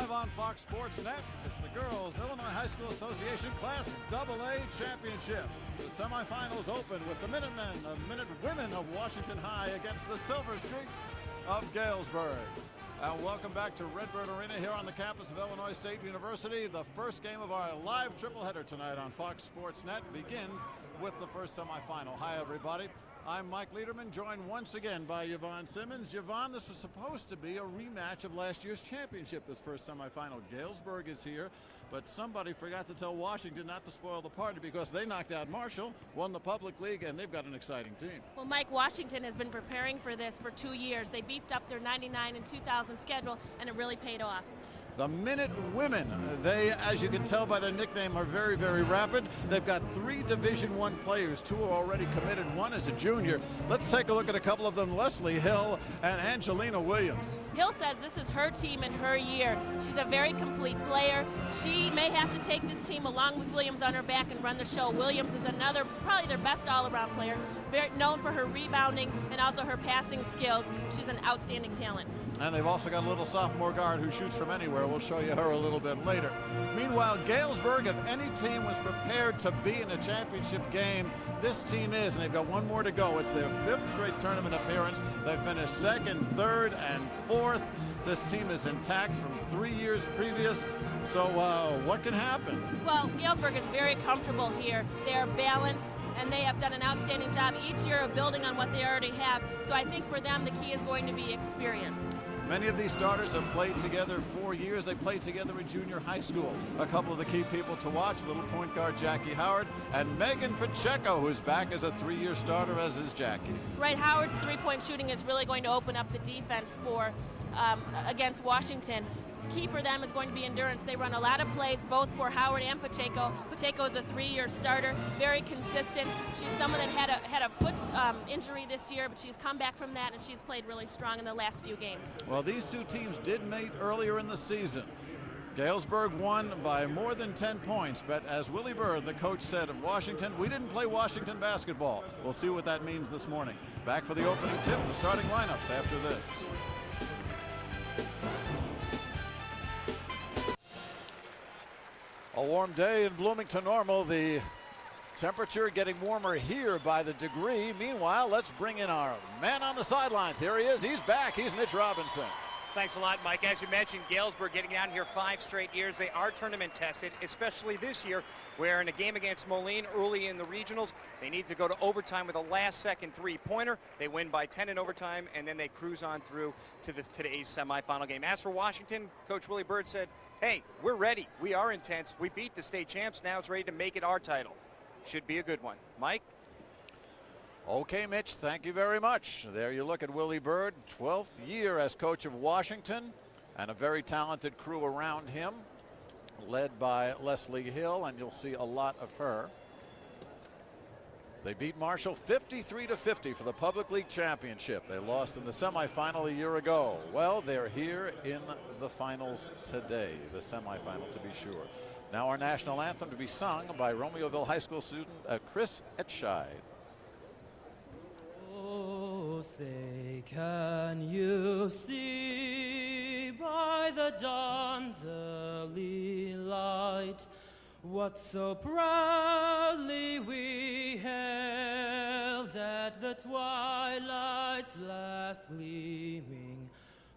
live on Fox Sports Net. It's the Girls Illinois High School Association Class AA Championship. The semifinals open with the Minutewomen of Washington High against the Silver Streaks of Galesburg. And welcome back to Redbird Arena here on the campus of Illinois State University. The first game of our live tripleheader tonight on Fox Sports Net begins with the first semifinal. Hi, everybody. I'm Mike Lederman, joined once again by Yvonne Simmons. Yvonne, this was supposed to be a rematch of last year's championship, this first semifinal. Galesburg is here, but somebody forgot to tell Washington not to spoil the party because they knocked out Marshall, won the public league, and they've got an exciting team. Well, Mike, Washington has been preparing for this for 2 years. They beefed up their 99 and 2000 schedule, and it really paid off. The Minutewomen, they, as you can tell by their nickname, are very, very rapid. They've got 3 Division I players. 2 are already committed. 1 is a junior. Let's take a look at a couple of them, Leslie Hill and Angelina Williams. Hill says this is her team and her year. She's a very complete player. She may have to take this team along with Williams on her back and run the show. Williams is another, probably their best all-around player, very known for her rebounding and also her passing skills. She's an outstanding talent. And they've also got a little sophomore guard who shoots from anywhere. We'll show you her a little bit later. Meanwhile, Galesburg, if any team was prepared to be in a championship game, this team is, and they've got 1 more to go. It's their 5th straight tournament appearance. They finished 2nd, 3rd, and 4th. This team is intact from 3 years previous. So what can happen? Well, Galesburg is very comfortable here. They are balanced, and they have done an outstanding job each year of building on what they already have. So I think for them, the key is going to be experience. Many of these starters have played together 4 years. They played together in junior high school. A couple of the key people to watch, little point guard Jackie Howard and Megan Pacheco, who's back as a 3-year starter, as is Jackie. Right, Howard's three-point shooting is really going to open up the defense for against Washington. Key for them is going to be endurance. They run a lot of plays, both for Howard and Pacheco. Pacheco is a 3-year starter, very consistent. She's someone that had a foot injury this year, but she's come back from that, and she's played really strong in the last few games. Well, these 2 teams did meet earlier in the season. Galesburg won by more than 10 points, but as Willie Bird, the coach, said of Washington, we didn't play Washington basketball. We'll see what that means this morning. Back for the opening tip, the starting lineups after this. A warm day in Bloomington Normal. The temperature getting warmer here by the degree. Meanwhile, let's bring in our man on the sidelines. Here he is. He's back. He's Mitch Robinson. Thanks a lot, Mike. As you mentioned, Galesburg getting down here 5 straight years. They are tournament tested, especially this year, where in a game against Moline early in the regionals, they need to go to overtime with a last-second 3-pointer. They win by 10 in overtime, and then they cruise on through to today's semifinal game. As for Washington, Coach Willie Bird said, hey, we're ready. We are intense. We beat the state champs. Now it's ready to make it our title. Should be a good one. Mike? Okay, Mitch, thank you very much. There you look at Willie Bird, 12th year as coach of Washington, and a very talented crew around him, led by Leslie Hill, and you'll see a lot of her. They beat Marshall 53-50 for the Public League Championship. They lost in the semifinal a year ago. Well, they're here in the finals today, the semifinal to be sure. Now our national anthem to be sung by Romeoville High School student Chris Etscheid. Oh, say, can you see by the dawn's early light what so proudly we held at the twilight's last gleaming,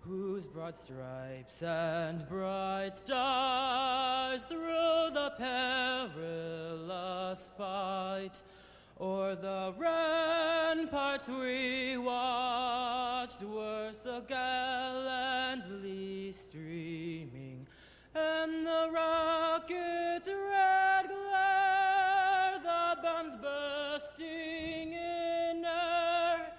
whose broad stripes and bright stars through the perilous fight o'er the ramparts we watched were so gallantly streaming, and the rocket's red glare, the bombs bursting in air,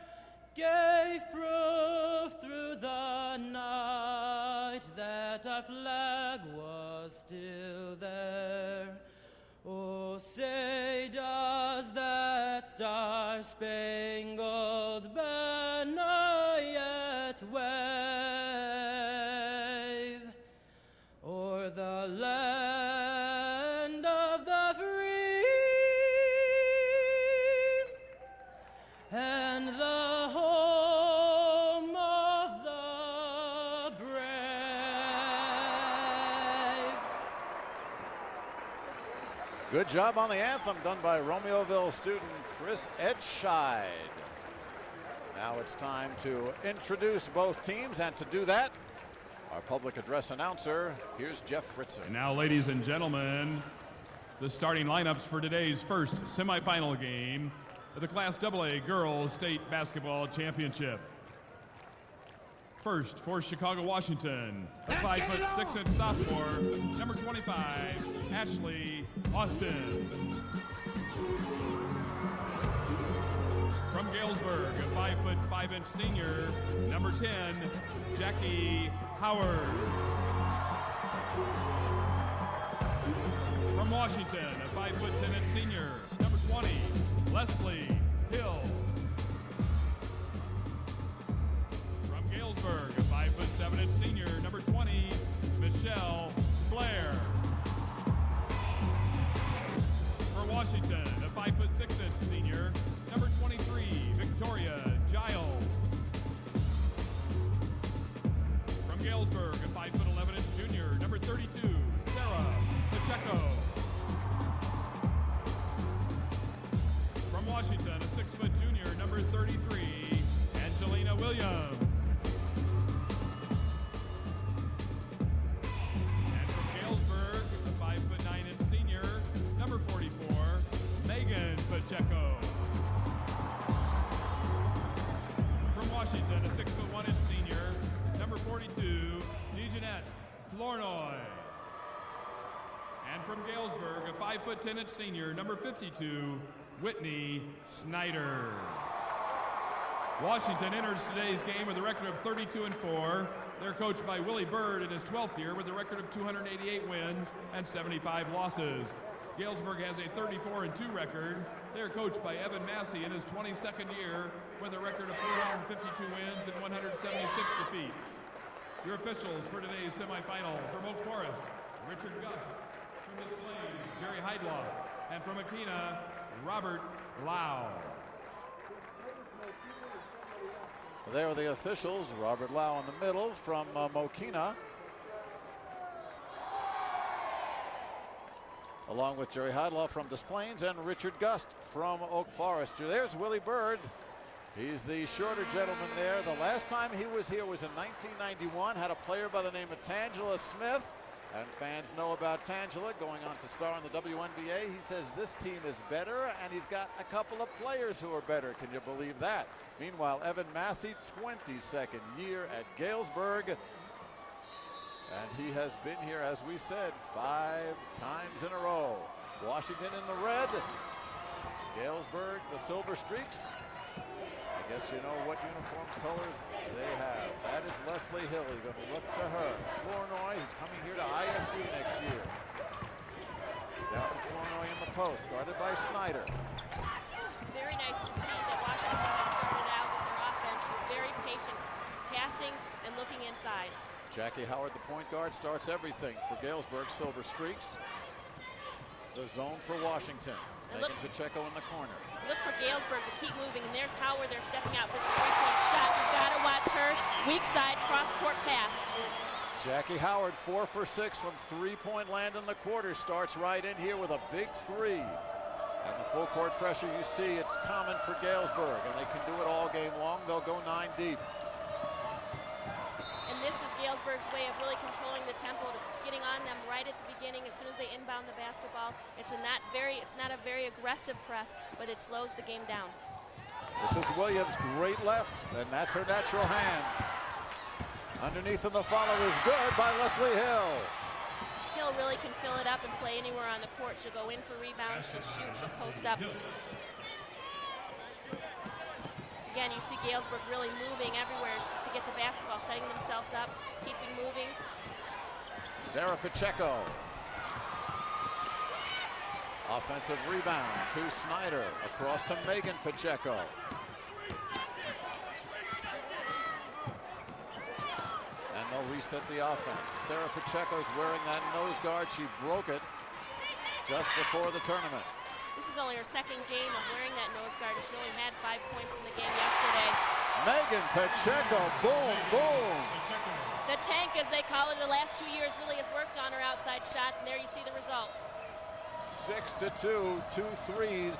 gave proof through the night that our flag was still there. Oh, say does that star-spangled banner yet wave o'er the land of the free and the home of the brave? Good job on the anthem done by Romeoville student Chris Edscheid. Now it's time to introduce both teams, and to do that, our public address announcer, here's Jeff Fritzen. And now, ladies and gentlemen, the starting lineups for today's first semifinal game of the Class AA Girls State Basketball Championship. First, for Chicago, Washington, the 5'6" sophomore, number 25, Ashley Austin. From Galesburg, a 5'5" senior, number 10, Jackie Howard. From Washington, a 5'10" senior, number 20, Leslie Hill. From Galesburg, a 5'7" senior, number 20, Michelle Flair. For Washington, a 5'6" senior, number 23, Victoria Giles. From Galesburg, a 5'11" junior, number 32, Sarah Pacheco. From Washington, a 6' junior, number 33, Angelina Williams. And from Galesburg, a 5'9" senior, number 44, Megan Pacheco. From Washington, a 6'1" senior, number 42, DeJeanette Flournoy. And from Galesburg, a 5'10" senior, number 52, Whitney Snyder. Washington enters today's game with a record of 32-4. They're coached by Willie Bird in his 12th year with a record of 288 wins and 75 losses. Galesburg has a 34-2 record. They're coached by Evan Massey in his 22nd year with a record of 452 wins and 176 defeats. Your officials for today's semifinal: from Oak Forest, Richard Gust; from Des Plaines, Jerry Heidloff; and from Akina, Robert Lau. There are the officials. Robert Lau in the middle from Mokina, along with Jerry Heidloff from Des Plaines and Richard Gust from Oak Forest. There's Willie Bird. He's the shorter gentleman there. The last time he was here was in 1991. Had a player by the name of Tangela Smith. And fans know about Tangela going on to star in the WNBA. He says this team is better, and he's got a couple of players who are better. Can you believe that? Meanwhile, Evan Massey, 22nd year at Galesburg. And he has been here, as we said, 5 times in a row. Washington in the red. Galesburg, the silver streaks. I guess you know what uniform colors they have. That is Leslie Hill. You're going to look to her. Flournoy, who's coming here to ISU next year. Down to Flournoy in the post, guarded by Snyder. Very nice to see that Washington has started out with their offense very patient, passing and looking inside. Jackie Howard, the point guard, starts everything for Galesburg. Silver streaks. The zone for Washington. Megan Pacheco in the corner. Look for Galesburg to keep moving, and there's Howard. They're stepping out for the three-point shot. You've got to watch her. Weak side cross-court pass. Jackie Howard, 4 for 6 from three-point land in the quarter. Starts right in here with a big three. And the full court pressure, you see, it's common for Galesburg, and they can do it all game long. They'll go 9 deep. And this is Galesburg's way of really controlling the tempo, getting on them right at the beginning as soon as they inbound the basketball. It's not a very aggressive press, but it slows the game down. This is Williams, great left, and that's her natural hand. Underneath and the follow is good by Leslie Hill. Hill really can fill it up and play anywhere on the court. She'll go in for rebounds, she'll shoot, she'll post up. Again, you see Galesburg really moving everywhere to get the basketball, setting themselves up, keeping moving. Sarah Pacheco. Offensive rebound to Snyder, across to Megan Pacheco. And they'll reset the offense. Sarah Pacheco's wearing that nose guard. She broke it just before the tournament. This is only her second game of wearing that nose guard. She only had 5 points in the game yesterday. Megan Pacheco, boom, boom. The tank, as they call it, the last 2 years really has worked on her outside shot, and there you see the results. 6-2, 2 threes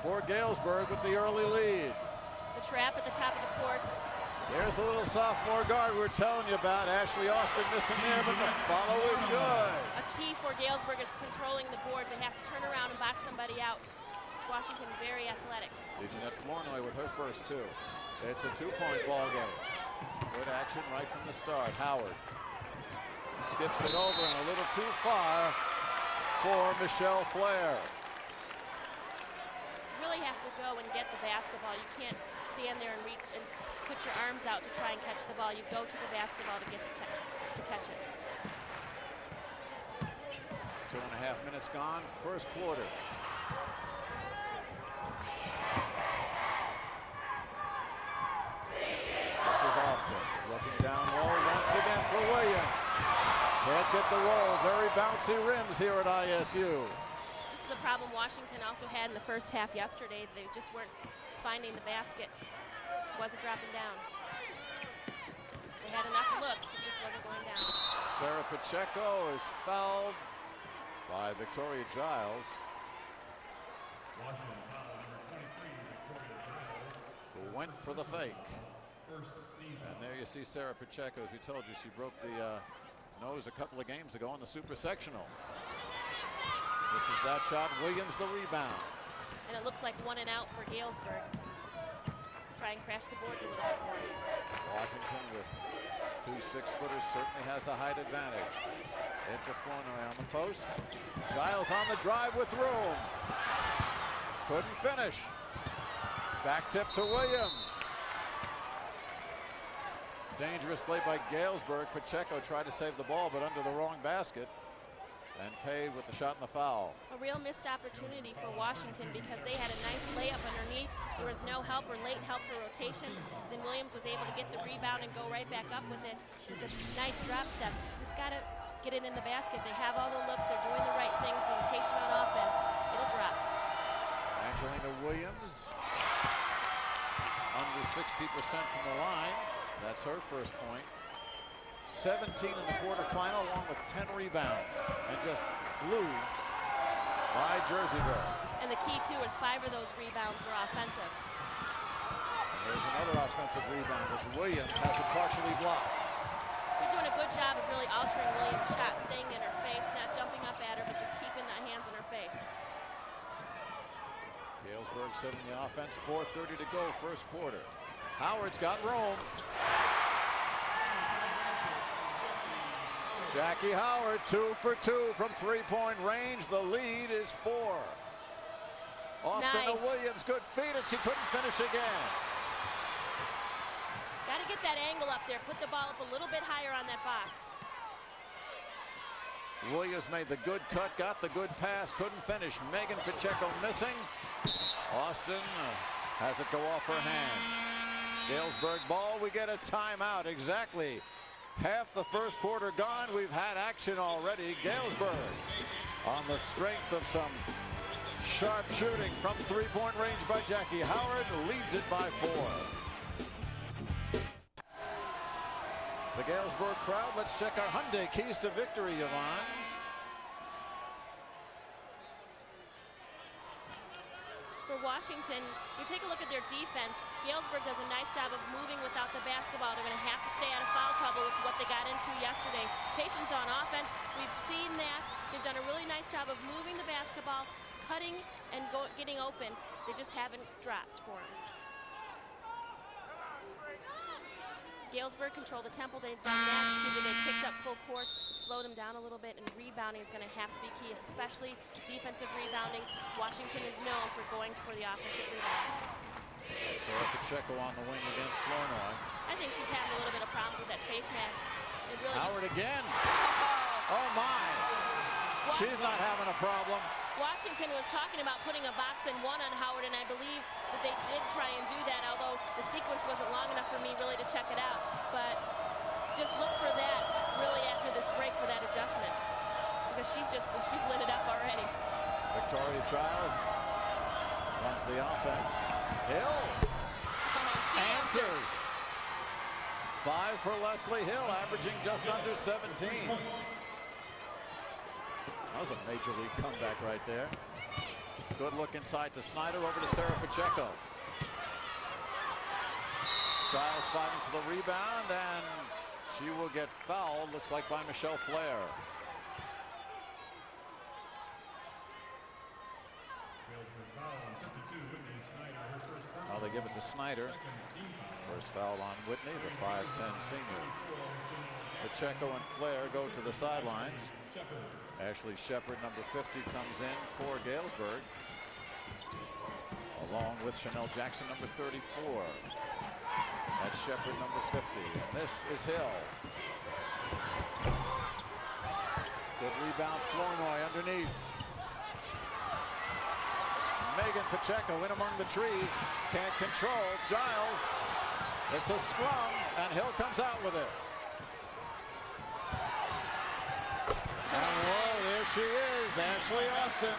for Galesburg with the early lead. The trap at the top of the court. There's the little sophomore guard we were telling you about. Ashley Austin missing there, but the follow is good. A key for Galesburg is controlling the boards. They have to turn around and box somebody out. Washington very athletic. Jeanette Flournoy with her first two. It's a 2-point ball game. Good action right from the start. Howard skips it over and a little too far for Michelle Flair. You really have to go and get the basketball. You can't stand there and reach and put your arms out to try and catch the ball. You go to the basketball to get to catch it. 2.5 minutes gone, first quarter. This is Austin looking down low once again for Williams. Can't get the roll. Very bouncy rims here at ISU. This is a problem Washington also had in the first half yesterday. They just weren't finding the basket. Wasn't dropping down. They had enough looks, it just wasn't going down. Sarah Pacheco is fouled by Victoria Giles. Washington foul number 23, Victoria Giles. Who went for the fake. First team. And there you see Sarah Pacheco. As we told you, she broke the nose a couple of games ago in the super sectional. This is that shot. Williams the rebound. And it looks like 1 and out for Galesburg. Try and crash the boards a little bit more. Washington with 2 6-footers certainly has a height advantage. Into Flournoy on the post. Giles on the drive with room. Couldn't finish. Back tip to Williams. Dangerous play by Galesburg. Pacheco tried to save the ball, but under the wrong basket. And paid with the shot and the foul. A real missed opportunity for Washington because they had a nice layup underneath. There was no help or late help for rotation. Then Williams was able to get the rebound and go right back up with it with a nice drop step. Just got to get it in the basket. They have all the looks. They're doing the right things, being patient on offense. It'll drop. Angelina Williams under 60% from the line. That's her first point. 17 in the quarterfinal, along with 10 rebounds, and just blew by Jerseyville. And the key, too, is 5 of those rebounds were offensive. And there's another offensive rebound as Williams has it partially blocked. They're doing a good job of really altering Williams' shot, staying in her face, not jumping up at her, but just keeping the hands in her face. Galesburg setting the offense, 4:30 to go, first quarter. Howard's got room. Jackie Howard, 2 for 2 from 3-point range. The lead is 4. Austin to Nice. Williams, good feed, and she couldn't finish again. Got to get that angle up there. Put the ball up a little bit higher on that box. Williams made the good cut, got the good pass, couldn't finish. Megan Pacheco missing. Austin has it go off her hand. Galesburg ball, we get a timeout. Exactly half the first quarter gone. We've had action already. Galesburg on the strength of some sharp shooting from 3-point range by Jackie Howard leads it by 4. The Galesburg crowd, let's check our Hyundai keys to victory, Yvonne. For Washington, you take a look at their defense. Galesburg does a nice job of moving without the basketball. They're going to have to stay out of foul trouble, which is what they got into yesterday. Patience on offense, we've seen that. They've done a really nice job of moving the basketball, cutting and getting open. They just haven't dropped for them. Galesburg control the tempo. They've done that. They picked up full court, slowed them down a little bit, and rebounding is going to have to be key, especially defensive rebounding. Washington is known for going for the offensive rebound. Sarah Pacheco on the wing against Flournoy. I think she's having a little bit of problems with that face mask. It really Howard again. Oh my. She's not having a problem. Washington was talking about putting a box and 1 on Howard, and I believe that they did try and do that, although the sequence wasn't long enough for me really to check it out. But just look for that really after this break for that adjustment, because she's lit it up already. Victoria Giles runs the offense. Hill answers. 5 for Leslie Hill, averaging just under 17. was a major league comeback right there. Good look inside to Snyder, over to Sarah Pacheco. Giles fighting for the rebound, and she will get fouled, looks like by Michelle Flair. Now they give it to Snyder. First foul on Whitney, the 5'10" senior. Pacheco and Flair go to the sidelines. Ashley Shepard, number 50, comes in for Galesburg, along with Chanel Jackson, number 34. That's Shepard, number 50. And this is Hill. Good rebound, Flournoy underneath. Megan Pacheco in among the trees. Can't control. Giles. It's a scrum, and Hill comes out with it. And whoa, there she is, Ashley Austin.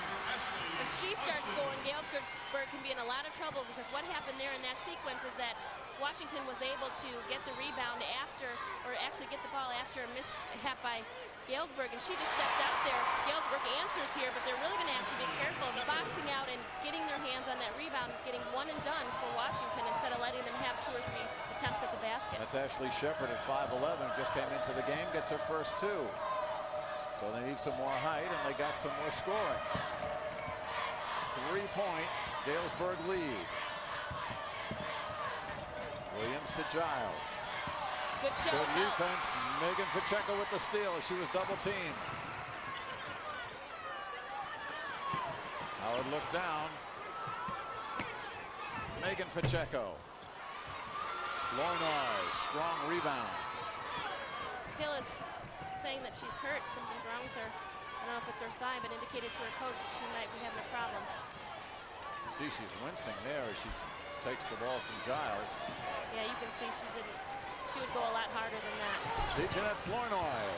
If she starts going, Galesburg can be in a lot of trouble, because what happened there in that sequence is that Washington was able to get the rebound after, or actually get the ball after a mishap by Galesburg, and she just stepped out there. Galesburg answers here, but they're really going to have to be careful of boxing out and getting their hands on that rebound, getting one and done for Washington instead of letting them have 2 or 3 attempts at the basket. That's Ashley Shepard at 5'11", just came into the game, gets her first 2. So they need some more height, and they got some more scoring. 3-point Galesburg lead. Williams to Giles. Good shot. Good defense. Megan Pacheco with the steal. She was double teamed. Howard looked down. Megan Pacheco. Flournoy, strong rebound. Hill is saying that she's hurt. Something's wrong with her. I don't know if it's her thigh, but indicated to her coach that she might be having a problem. You see she's wincing there as she takes the ball from Giles. Yeah, you can see she didn't. She would go a lot harder than that. Jeanette Flournoy.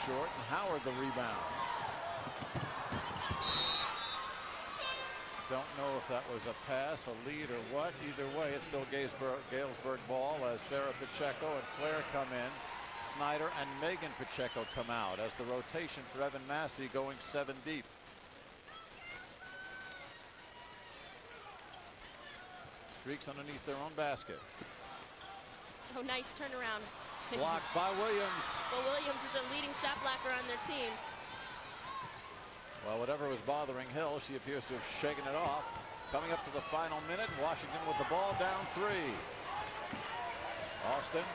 Short, and Howard the rebound. Don't know if that was a pass, a lead, or what. Either way, it's still Galesburg ball as Sarah Pacheco and Flair come in. Snyder and Megan Pacheco come out as the rotation for Evan Massey going 7 deep. Streaks underneath their own basket. Oh, nice turnaround. Blocked by Williams. Well, Williams is the leading shot blocker on their team. Well, whatever was bothering Hill, she appears to have shaken it off. Coming up to the final minute, Washington with the ball down 3. Austin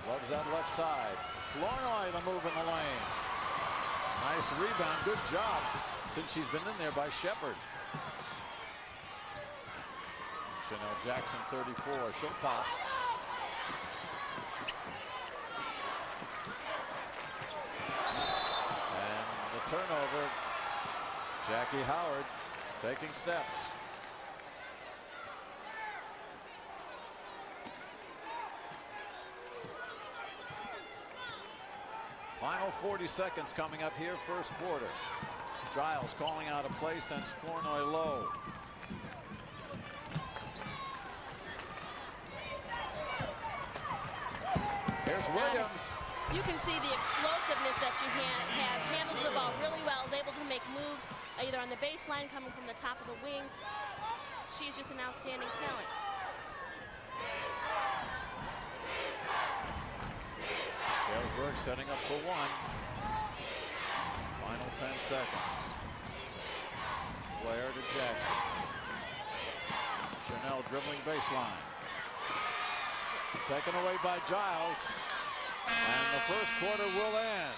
loves that left side. Flournoy the move in the lane. Nice rebound, good job since she's been in there by Shepard. Chanel Jackson, 34, she'll pop. And the turnover, Jackie Howard taking steps. Final 40 seconds coming up here, first quarter. Giles calling out a play, sends Flournoy low. Here's Williams. You can see the explosiveness that she has. Handles the ball really well, is able to make moves either on the baseline, coming from the top of the wing. She's just an outstanding talent. Galesburg setting up for 1. Final 10 seconds. Flair to Jackson. Chanel dribbling baseline. Taken away by Giles. And the first quarter will end.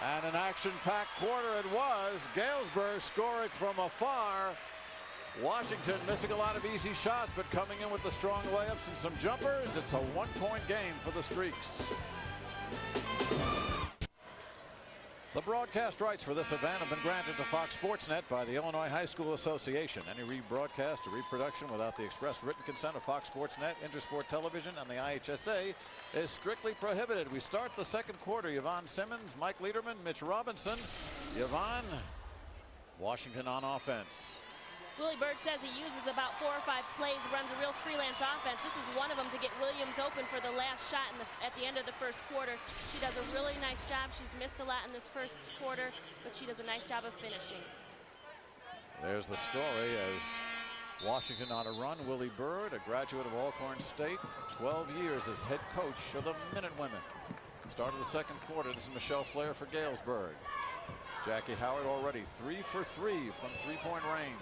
And an action-packed quarter it was. Galesburg scoring from afar. Washington missing a lot of easy shots, but coming in with the strong layups and some jumpers. It's a 1-point game for the Streaks. The broadcast rights for this event have been granted to Fox Sports Net by the Illinois High School Association. Any rebroadcast or reproduction without the express written consent of Fox Sports Net, Intersport Television, and the IHSA is strictly prohibited. We start the second quarter. Yvonne Simmons, Mike Liederman, Mitch Robinson. Yvonne, Washington on offense. Willie Bird says he uses about 4 or 5 plays, runs a real freelance offense. This is one of them to get Williams open for the last shot at the end of the first quarter. She does a really nice job. She's missed a lot in this first quarter, but she does a nice job of finishing. There's the story as Washington on a run. Willie Bird, a graduate of Alcorn State, 12 years as head coach of the Minutewomen. Start of the second quarter. This is Michelle Flair for Galesburg. Jackie Howard already 3 for 3 from three-point range.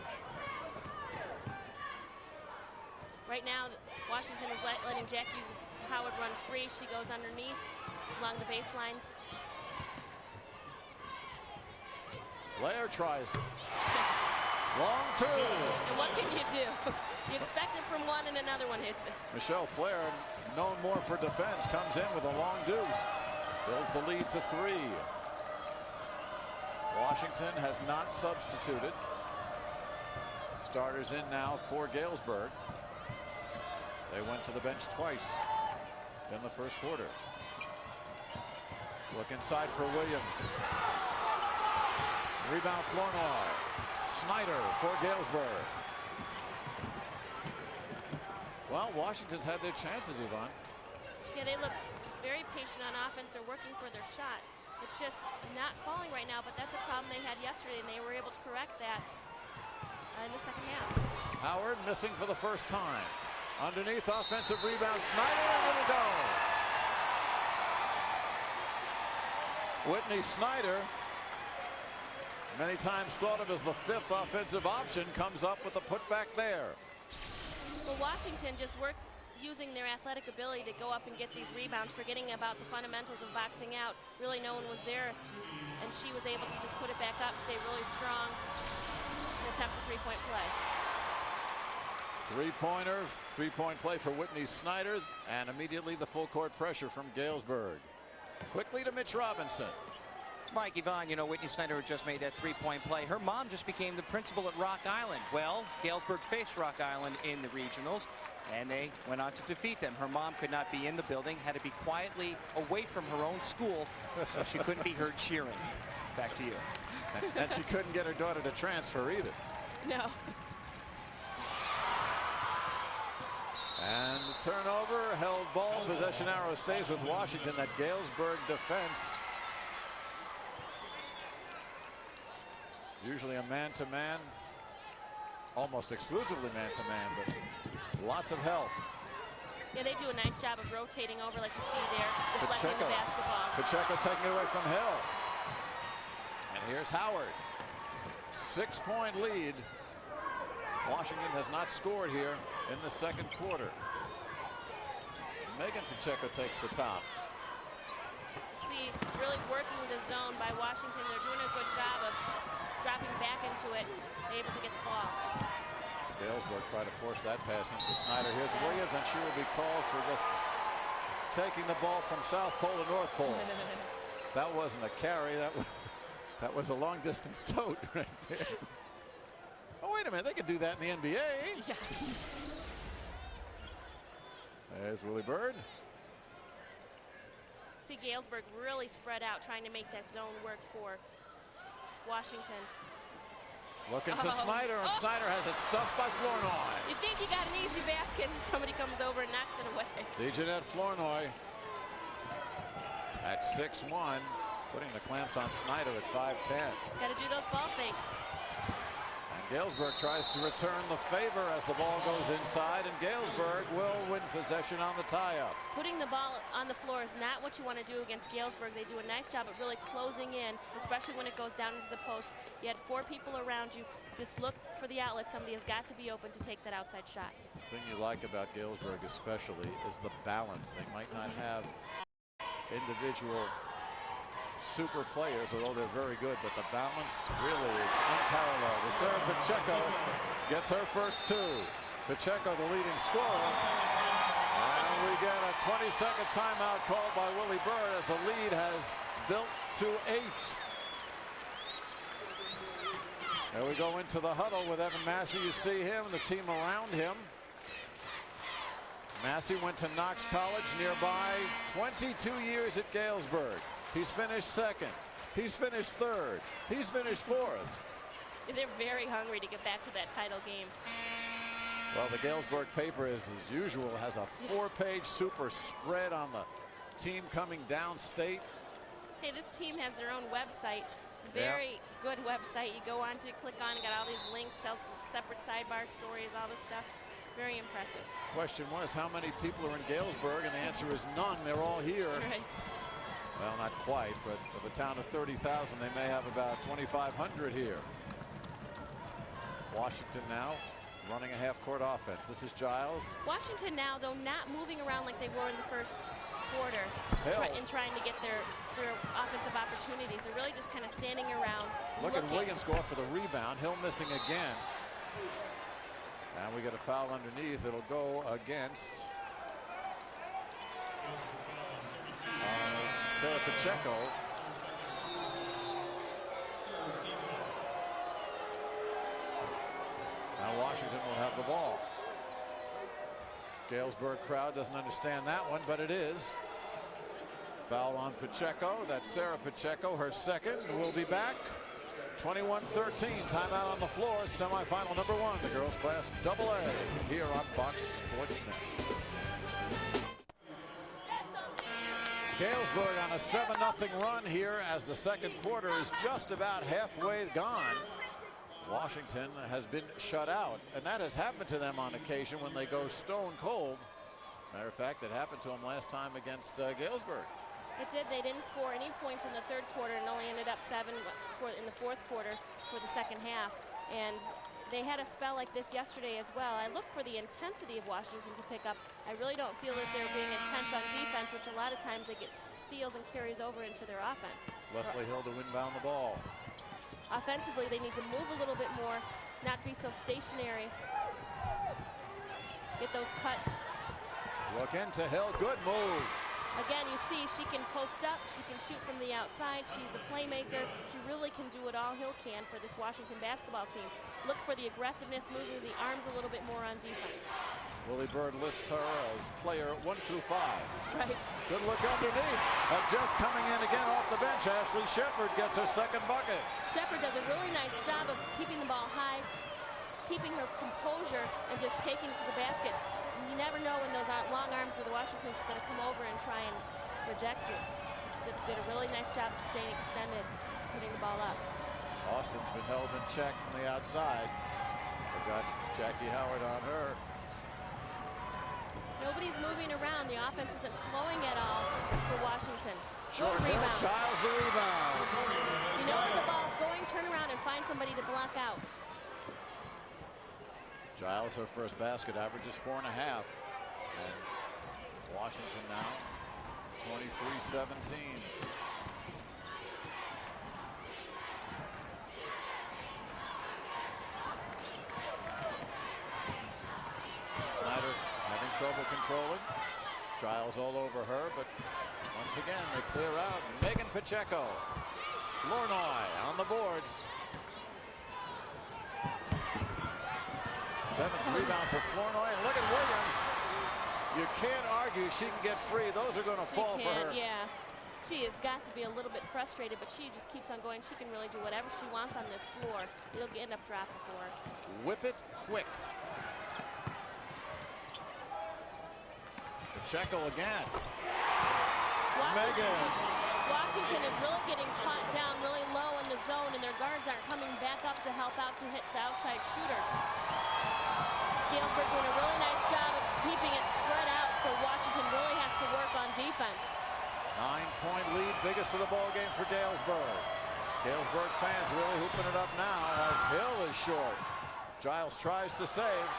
Right now, Washington is letting Jackie Howard run free. She goes underneath along the baseline. Flair tries it. Long two. And what can you do? You expect it from one and another one hits it. Michelle Flair, known more for defense, comes in with a long deuce. Builds the lead to 3. Washington has not substituted. Starters in now for Galesburg. They went to the bench twice in the first quarter. Look inside for Williams. Rebound Flournoy. Snyder for Galesburg. Well, Washington's had their chances, Yvonne. Yeah, they look very patient on offense. They're working for their shot. It's just not falling right now, but that's a problem they had yesterday, and they were able to correct that in the second half. Howard missing for the first time. Underneath, offensive rebound, Snyder, and it'll go. Whitney Snyder, many times thought of as the 5th offensive option, comes up with a putback there. Well, Washington just worked using their athletic ability to go up and get these rebounds, forgetting about the fundamentals of boxing out. Really no one was there, and she was able to just put it back up, stay really strong, and attempt a three-point play. Three-pointer, three-point play for Whitney Snyder, and immediately the full court pressure from Galesburg. Quickly to Mitch Robinson. Mike, Yvonne, you know, Whitney Snyder had just made that three-point play. Her mom just became the principal at Rock Island. Well, Galesburg faced Rock Island in the regionals, and they went on to defeat them. Her mom could not be in the building, had to be quietly away from her own school, so she couldn't be heard cheering. Back to you. And she couldn't get her daughter to transfer either. No. And the turnover, held ball, possession arrow stays with Washington. That Galesburg defense, usually a man-to-man, almost exclusively man-to-man, but lots of help. Yeah, they do a nice job of rotating over, like you see there, deflecting the basketball. Pacheco taking it away from Hill. And here's Howard. 6-point lead. Washington has not scored here in the second quarter. Megan Pacheco takes the top. See, really working the zone by Washington. They're doing a good job of dropping back into it, able to get the ball. Galesburg tried to force that pass into Snyder. Here's Williams, and she will be called for just taking the ball from South Pole to North Pole. That wasn't a carry. That was a long distance tote right there. Oh, wait a minute, they could do that in the NBA. Yes. There's Willie Bird. See, Galesburg really spread out, trying to make that zone work for Washington. Looking to Snyder, and Snyder has it stuffed by Flournoy. You think you got an easy basket, and somebody comes over and knocks it away. DeJeanette Flournoy at 6'1", putting the clamps on Snyder at 5'10". Got to do those ball fakes. Galesburg tries to return the favor as the ball goes inside, and Galesburg will win possession on the tie-up. Putting the ball on the floor is not what you want to do against Galesburg. They do a nice job of really closing in, especially when it goes down into the post. You had 4 people around you. Just look for the outlet. Somebody has got to be open to take that outside shot. The thing you like about Galesburg especially is the balance. They might not have individual super players, although they're very good, but the balance really is unparalleled. The serve, Pacheco gets her first 2. Pacheco, the leading scorer. And we get a 20-second timeout called by Willie Bird as the lead has built to 8. There we go into the huddle with Evan Massey. You see him, the team around him. Massey went to Knox College nearby, 22 years at Galesburg. He's finished 2nd. He's finished 3rd. He's finished 4th. They're very hungry to get back to that title game. Well, the Galesburg paper, as usual, has a 4-page super spread on the team coming downstate. Hey, this team has their own website. Very good website. You go on to click on, got all these links, tells separate sidebar stories, all this stuff. Very impressive. Question was, how many people are in Galesburg? And the answer is none. They're all here. Right. Well, not quite, but of a town of 30,000, they may have about 2,500 here. Washington now running a half-court offense. This is Giles. Washington now, though, not moving around like they were in the first quarter in trying to get their offensive opportunities. They're really just kind of standing around. Look at Williams go up for the rebound. Hill missing again. And we get a foul underneath. It'll go against Sarah Pacheco. Now Washington will have the ball. Galesburg crowd doesn't understand that one, but it is. Foul on Pacheco. That's Sarah Pacheco, her second. We'll be back. 21-13. Timeout on the floor. Semifinal number 1. The girls class AA here on Fox Sports Net. Galesburg on a 7-0 run here as the second quarter is just about halfway gone. Washington has been shut out, and that has happened to them on occasion when they go stone cold. Matter of fact, it happened to them last time against Galesburg. It did. They didn't score any points in the third quarter and only ended up 7 in the fourth quarter for the second half. And they had a spell like this yesterday as well. I look for the intensity of Washington to pick up. I really don't feel that they're being intense on defense, which a lot of times they get steals and carries over into their offense. Leslie Hill to inbound the ball. Offensively, they need to move a little bit more, not be so stationary. Get those cuts. Look into Hill. Good move. Again, you see she can post up, she can shoot from the outside, she's a playmaker. She really can do it all Hill can for this Washington basketball team. Look for the aggressiveness, moving the arms a little bit more on defense. Willie Bird lists her as player 1 through 5. Right. Good look underneath. Just coming in again off the bench, Ashley Shepard gets her second bucket. Shepard does a really nice job of keeping the ball high, keeping her composure, and just taking it to the basket. You never know when those long arms of the Washington's going to come over and try and reject you. Did a really nice job of staying extended, putting the ball up. Austin's been held in check from the outside. They've got Jackie Howard on her. Nobody's moving around. The offense isn't flowing at all for Washington. Short rebound. Giles the rebound. You know where the ball's going, turn around and find somebody to block out. Giles, her first basket, averages 4.5. And Washington now 23-17. Snyder having trouble controlling. Giles all over her, but once again they clear out. Megan Pacheco. Flournoy on the boards. 7th rebound for Flournoy, and look at Williams. You can't argue she can get free. Those are going to fall for her. Yeah, she has got to be a little bit frustrated, but she just keeps on going. She can really do whatever she wants on this floor. It'll end up dropping for her. Whip it quick. Pacheco again. Washington is really getting caught down really low in the zone, and their guards aren't coming back up to help out to hit the outside shooters. Galesburg doing a really nice job of keeping it spread out, so Washington really has to work on defense. 9-point lead, biggest of the ball game for Galesburg. Galesburg fans really hooping it up now as Hill is short. Giles tries to save.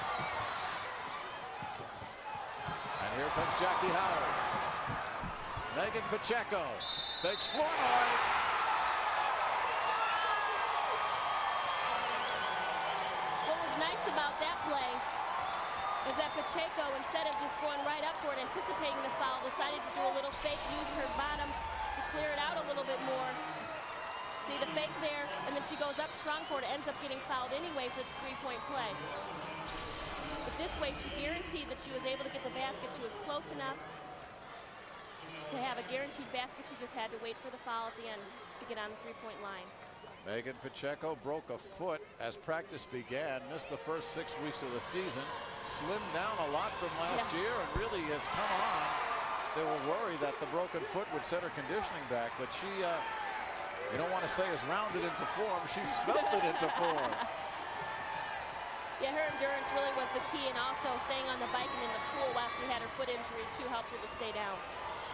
And here comes Jackie Howard. Megan Pacheco fakes Flournoy. What was nice about that play is that Pacheco, instead of just going right up for it, anticipating the foul, decided to do a little fake, use her bottom to clear it out a little bit more. See the fake there, and then she goes up strong for it, ends up getting fouled anyway for the three-point play. But this way, she guaranteed that she was able to get the basket. She was close enough to have a guaranteed basket. She just had to wait for the foul at the end to get on the three-point line. Megan Pacheco broke a foot as practice began, missed the first 6 weeks of the season, slimmed down a lot from last year, and really has come on. They were worried that the broken foot would set her conditioning back, but she, you don't want to say has rounded into form, she's svelte it into form. Yeah, her endurance really was the key, and also staying on the bike and in the pool while she had her foot injury too helped her to stay down.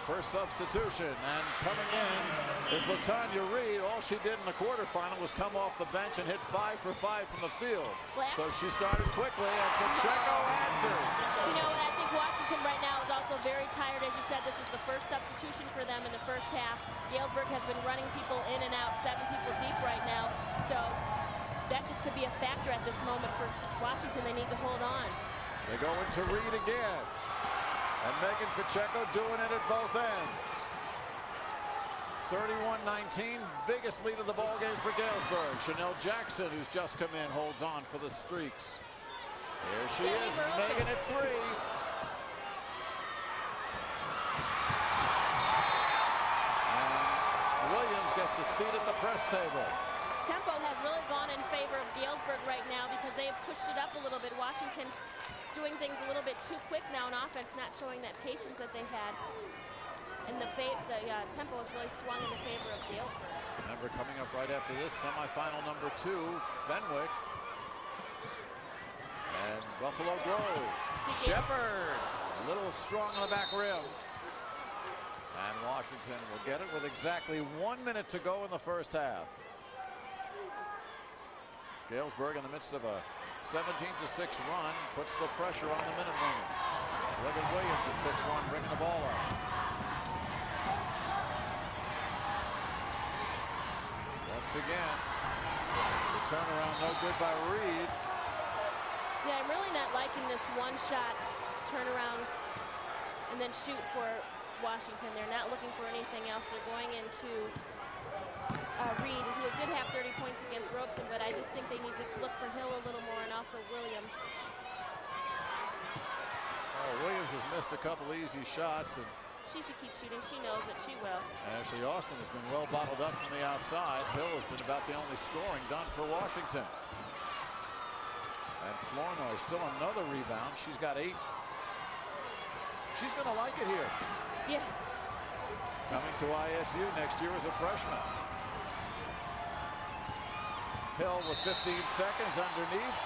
First substitution, and coming in is LaTanya Reed. All she did in the quarterfinal was come off the bench and hit 5 for 5 from the field. So she started quickly, and Pacheco answered. You know, and I think Washington right now is also very tired. As you said, this was the first substitution for them in the first half. Galesburg has been running people in and out, 7 people deep right now. So that just could be a factor at this moment for Washington. They need to hold on. They go into Reed again. And Megan Pacheco doing it at both ends. 31-19, biggest lead of the ball game for Galesburg. Chanel Jackson, who's just come in, holds on for the Streaks. There she is, Megan at 3. And Williams gets a seat at the press table. Tempo has really gone in favor of Galesburg right now because they have pushed it up a little bit. Washington doing things a little bit too quick now on offense, not showing that patience that they had. And the tempo has really swung in favor of Galesburg. Remember, coming up right after this, semifinal number 2, Fenwick and Buffalo Grove. Shepherd, a little strong on the back rim. And Washington will get it with exactly 1 minute to go in the first half. Galesburg in the midst of a 17-6 run puts the pressure on the Minutemen. Look at Williams at 6'1", bringing the ball up. Once again, the turnaround no good by Reed. Yeah, I'm really not liking this one-shot turnaround and then shoot for Washington. They're not looking for anything else. They're going into Reed, who did have 30 points against Robeson, but I just think they need to look for Hill a little more, and also Williams. Oh, Williams has missed a couple easy shots, and she should keep shooting. She knows that she will. Ashley Austin has been well bottled up from the outside. Hill has been about the only scoring done for Washington. And Flournoy still another rebound. She's got 8. She's going to like it here. Yeah. Coming to ISU next year as a freshman. Hill with 15 seconds underneath.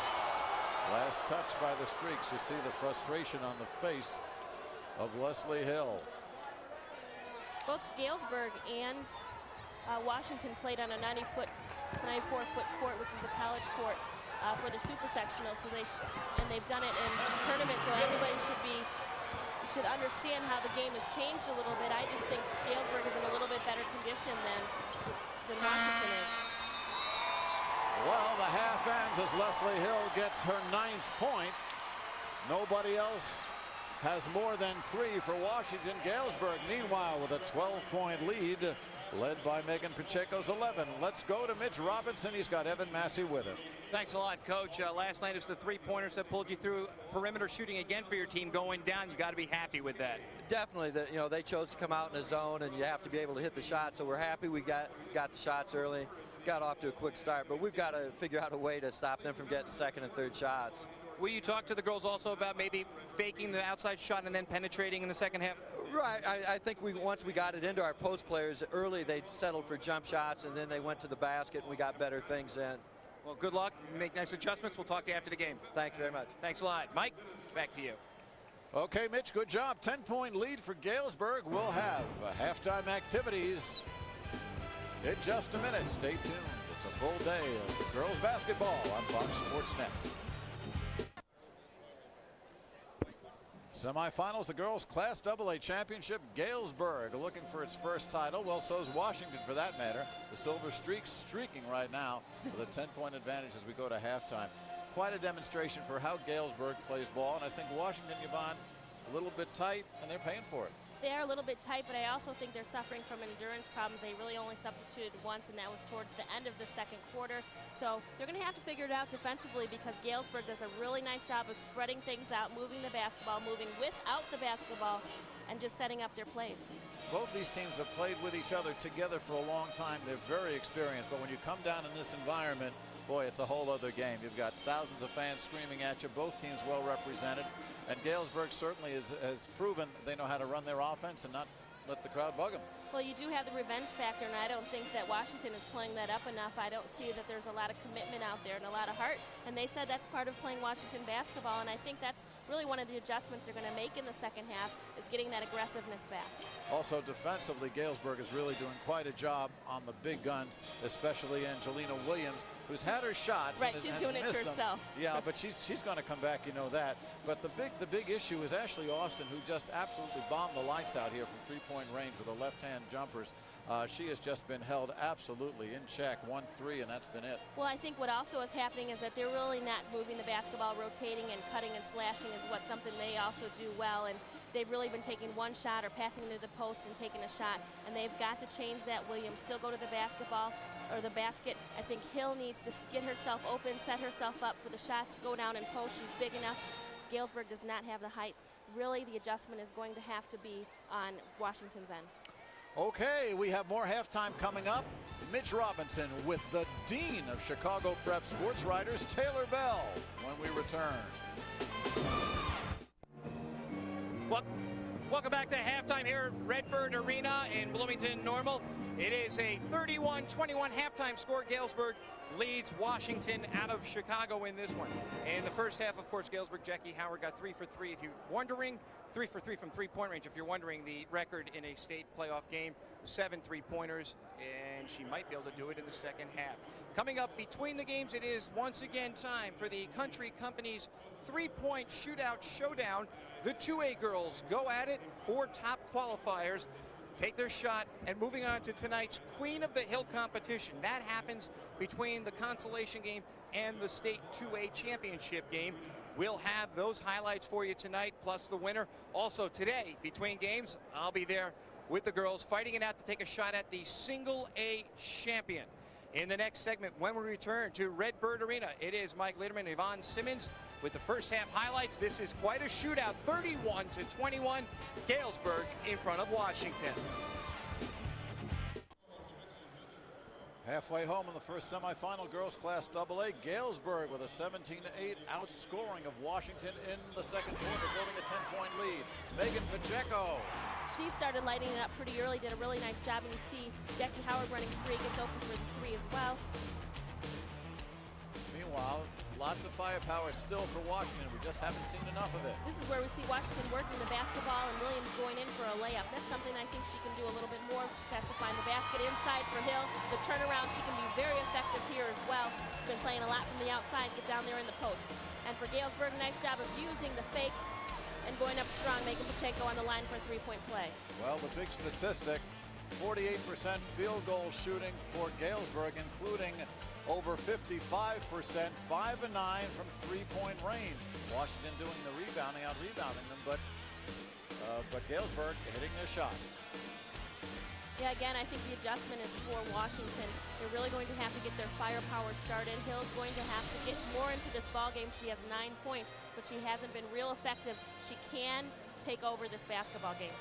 Last touch by the Streaks. You see the frustration on the face of Leslie Hill. Both Galesburg and Washington played on a 94-foot court, which is a college court for the super sectional. So they've done it in tournaments. So everybody should understand how the game has changed a little bit. I just think Galesburg is in a little bit better condition than Washington is. Well, the half ends as Leslie Hill gets her 9th point. Nobody else has more than 3 for Washington. Galesburg, meanwhile, with a 12-point lead, led by Megan Pacheco's 11. Let's go to Mitch Robinson. He's got Evan Massey with him. Thanks a lot, Coach. Last night it was the 3-pointers that pulled you through. Perimeter shooting again for your team going down. You got to be happy with that. Definitely, they chose to come out in a zone, and you have to be able to hit the shot. So we're happy we got the shots early, got off to a quick start. But we've got to figure out a way to stop them from getting second and third shots. Will you talk to the girls also about maybe faking the outside shot and then penetrating in the second half? Right. I think once we got it into our post players early, they settled for jump shots, and then they went to the basket, and we got better things in. Well, good luck. Make nice adjustments. We'll talk to you after the game. Thanks very much. Thanks a lot. Mike, back to you. Okay, Mitch, good job. 10-point lead for Galesburg. We'll have halftime activities in just a minute. Stay tuned. It's a full day of girls basketball on Fox Sports Net. Semifinals, the girls Class AA Championship. Galesburg looking for its first title. Well, so's Washington for that matter. The Silver Streaks streaking right now with a 10-point advantage as we go to halftime. Quite a demonstration for how Galesburg plays ball. And I think Washington, Yvonne, a little bit tight, and they're paying for it. They are a little bit tight, but I also think they're suffering from endurance problems. They really only substituted once, and that was towards the end of the second quarter. So they're going to have to figure it out defensively because Galesburg does a really nice job of spreading things out, moving the basketball, moving without the basketball. and just setting up their plays. Both these teams have played with each other together for a long time. They're very experienced, but when you come down in this environment, boy, it's a whole other game. You've got thousands of fans screaming at you, both teams well represented, and Galesburg certainly has proven they know how to run their offense and not let the crowd bug them. Well, you do have the revenge factor, and I don't think that Washington is playing that up enough. I don't see that there's a lot of commitment out there and a lot of heart, and they said that's part of playing Washington basketball, and I think that's really one of the adjustments they're going to make in the second half is getting that aggressiveness back. Also defensively, Galesburg is really doing quite a job on the big guns, especially Angelina Williams, who's had her shots. Right, and she's has doing it missed them. herself. Yeah, but she's going to come back, you know that. But the big issue is Ashley Austin, who just absolutely bombed the lights out here from three-point range with her left-hand jumpers. She has just been held absolutely in check, 1-3, and that's been it. Well, I think what also is happening is that they're really not moving the basketball, rotating and cutting and slashing is what something they also do well, and they've really been taking one shot or passing into the post and taking a shot, and they've got to change that. Williams still go to the basketball or the basket. I think Hill needs to get herself open, set herself up for the shots, go down and post. She's big enough. Galesburg does not have the height. Really, the adjustment is going to have to be on Washington's end. Okay, we have more halftime coming up. Mitch Robinson with the Dean of Chicago Prep Sports Writers, Taylor Bell, when we return. Welcome back to halftime here at Redbird Arena in Bloomington Normal. It is a 31-21 halftime score. Galesburg leads Washington out of Chicago in this one. In the first half, of course, Galesburg, Jackie Howard got 3 for 3. If you're wondering, 3 for 3 from three-point range. If you're wondering the record in a state playoff game, 7 three-pointers, and she might be able to do it in the second half. Coming up between the games, it is once again time for the Country Company's three-point shootout showdown. The 2A girls go at it. 4 top qualifiers take their shot, and moving on to tonight's Queen of the Hill competition. That happens between the consolation game and the state 2A championship game. We'll have those highlights for you tonight, plus the winner. Also today, between games, I'll be there with the girls fighting it out to take a shot at the single A champion. In the next segment, when we return to Redbird Arena, it is Mike Lederman and Yvonne Simmons with the first half highlights. This is quite a shootout, 31-21, Galesburg in front of Washington. Halfway home in the first semifinal, girls class AA, Galesburg with a 17-8 outscoring of Washington in the second quarter, building a 10-point lead. Megan Pacheco. She started lighting it up pretty early, did a really nice job, and you see Jackie Howard running free, gets open for the three as well. Meanwhile, lots of firepower still for Washington. We just haven't seen enough of it. This is where we see Washington working the basketball and Williams going in for a layup. That's something I think she can do a little bit more. She has to find the basket inside for Hill. The turnaround, she can be very effective here as well. She's been playing a lot from the outside, get down there in the post. And for Galesburg, a nice job of using the fake and going up strong, making Pacheco on the line for a three-point play. Well, the big statistic, 48% field goal shooting for Galesburg, including over 55%, 5 of 9 from three-point range. Washington doing the rebounding, out-rebounding them, but Galesburg hitting their shots. Yeah, again, I think the adjustment is for Washington. They're really going to have to get their firepower started. Hill's going to have to get more into this ball game. She has 9 points, but she hasn't been real effective. She can take over this basketball game.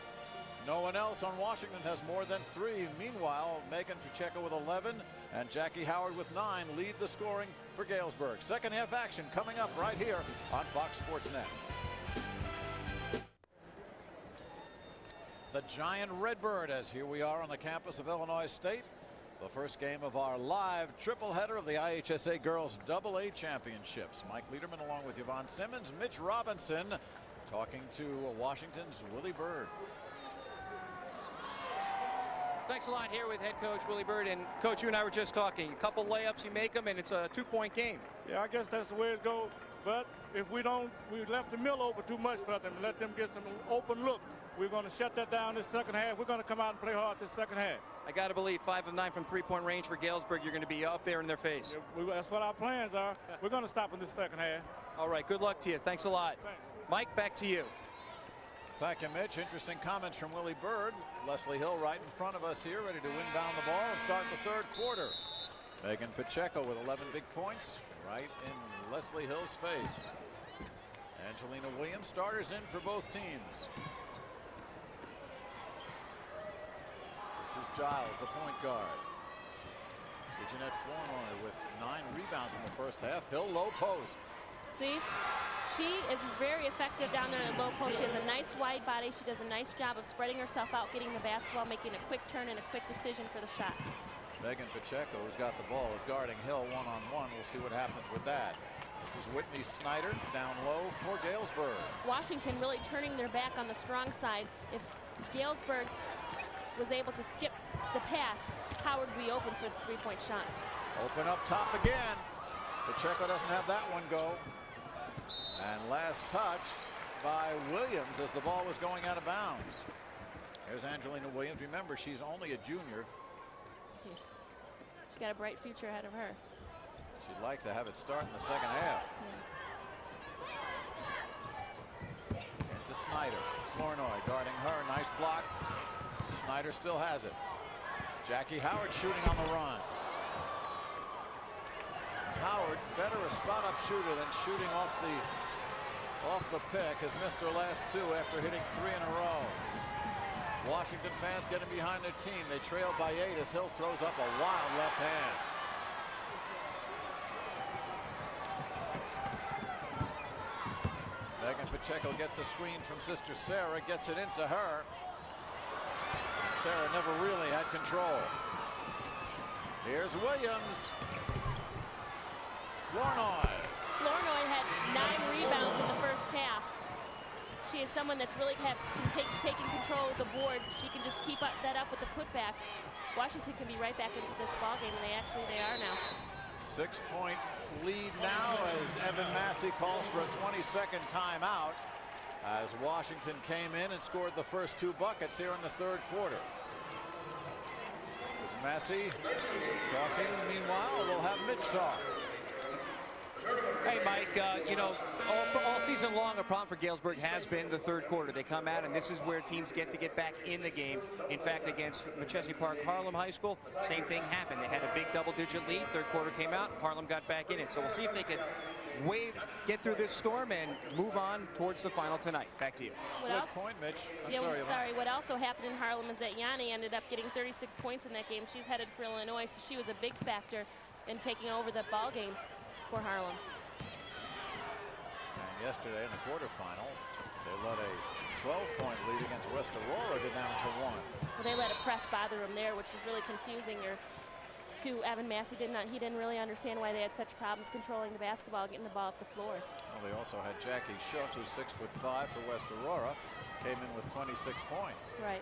No one else on Washington has more than 3. Meanwhile, Megan Pacheco with 11 and Jackie Howard with 9 lead the scoring for Galesburg. Second half action coming up right here on Fox Sports Net. The Giant Redbird, as here we are on the campus of Illinois State. The first game of our live triple header of the IHSA Girls AA Championships. Mike Lederman along with Yvonne Simmons, Mitch Robinson talking to Washington's Willie Bird. Thanks a lot here with head coach Willie Bird. And coach, you and I were just talking. A couple layups, you make them, and it's a 2-point game. Yeah, I guess that's the way it goes. But if we left the mill open too much for them and let them get some open look. We're going to shut that down this second half. We're going to come out and play hard this second half. I got to believe 5 of 9 from three-point range for Galesburg. You're going to be up there in their face. Yeah, that's what our plans are. We're going to stop in this second half. All right, good luck to you. Thanks a lot. Thanks. Mike, back to you. Thank you, Mitch. Interesting comments from Willie Bird. Leslie Hill right in front of us here, ready to inbound the ball and start the third quarter. Megan Pacheco with 11 big points right in Leslie Hill's face. Angelina Williams, starters in for both teams. This is Giles, the point guard. Jeanette Flournoy with 9 rebounds in the first half. Hill low post. See, she is very effective down there in the low post. She has a nice wide body. She does a nice job of spreading herself out, getting the basketball, making a quick turn and a quick decision for the shot. Megan Pacheco, who's got the ball, is guarding Hill one-on-one. We'll see what happens with that. This is Whitney Snyder down low for Galesburg. Washington really turning their back on the strong side. If Galesburg was able to skip the pass, Howard would be open for the three-point shot. Open up top again. Pacheco doesn't have that one go. And last touched by Williams as the ball was going out of bounds. There's Angelina Williams. Remember, she's only a junior. She's got a bright future ahead of her. She'd like to have it start in the second half. Yeah. Into Snyder. Flournoy guarding her. Nice block. Snyder still has it. Jackie Howard shooting on the run. Howard, better a spot-up shooter than shooting off the pick. Has missed her last 2 after hitting 3 in a row. Washington fans getting behind their team. They trail by 8 as Hill throws up a wild left hand. Megan Pacheco gets a screen from sister Sarah, gets it into her. Sarah never really had control. Here's Williams. Flournoy. Flournoy had 9 rebounds in the first half. She is someone that's really taking control of the boards. She can just keep that up with the putbacks. Washington can be right back into this ballgame, and they are now. 6-point lead now as Evan Massey calls for a 20-second timeout as Washington came in and scored the first 2 buckets here in the third quarter. There's Massey talking. Meanwhile, we'll have Mitch talk. Hey, Mike, you know, all season long, a problem for Galesburg has been the third quarter. They come out, and this is where teams get back in the game. In fact, against Machese Park Harlem High School, same thing happened. They had a big double-digit lead. Third quarter came out. Harlem got back in it. So we'll see if they can get through this storm and move on towards the final tonight. Back to you. Good point, Mitch. Sorry. What also happened in Harlem is that Yanni ended up getting 36 points in that game. She's headed for Illinois, so she was a big factor in taking over the ball game for Harlem. And yesterday in the quarterfinal, they let a 12-point lead against West Aurora go down to 1. Well, they let a press bother them there, which is really confusing. To Evan Massey, he didn't really understand why they had such problems controlling the basketball, getting the ball up the floor. Well, they also had Jackie Shook, who's 6'5" for West Aurora, came in with 26 points. Right.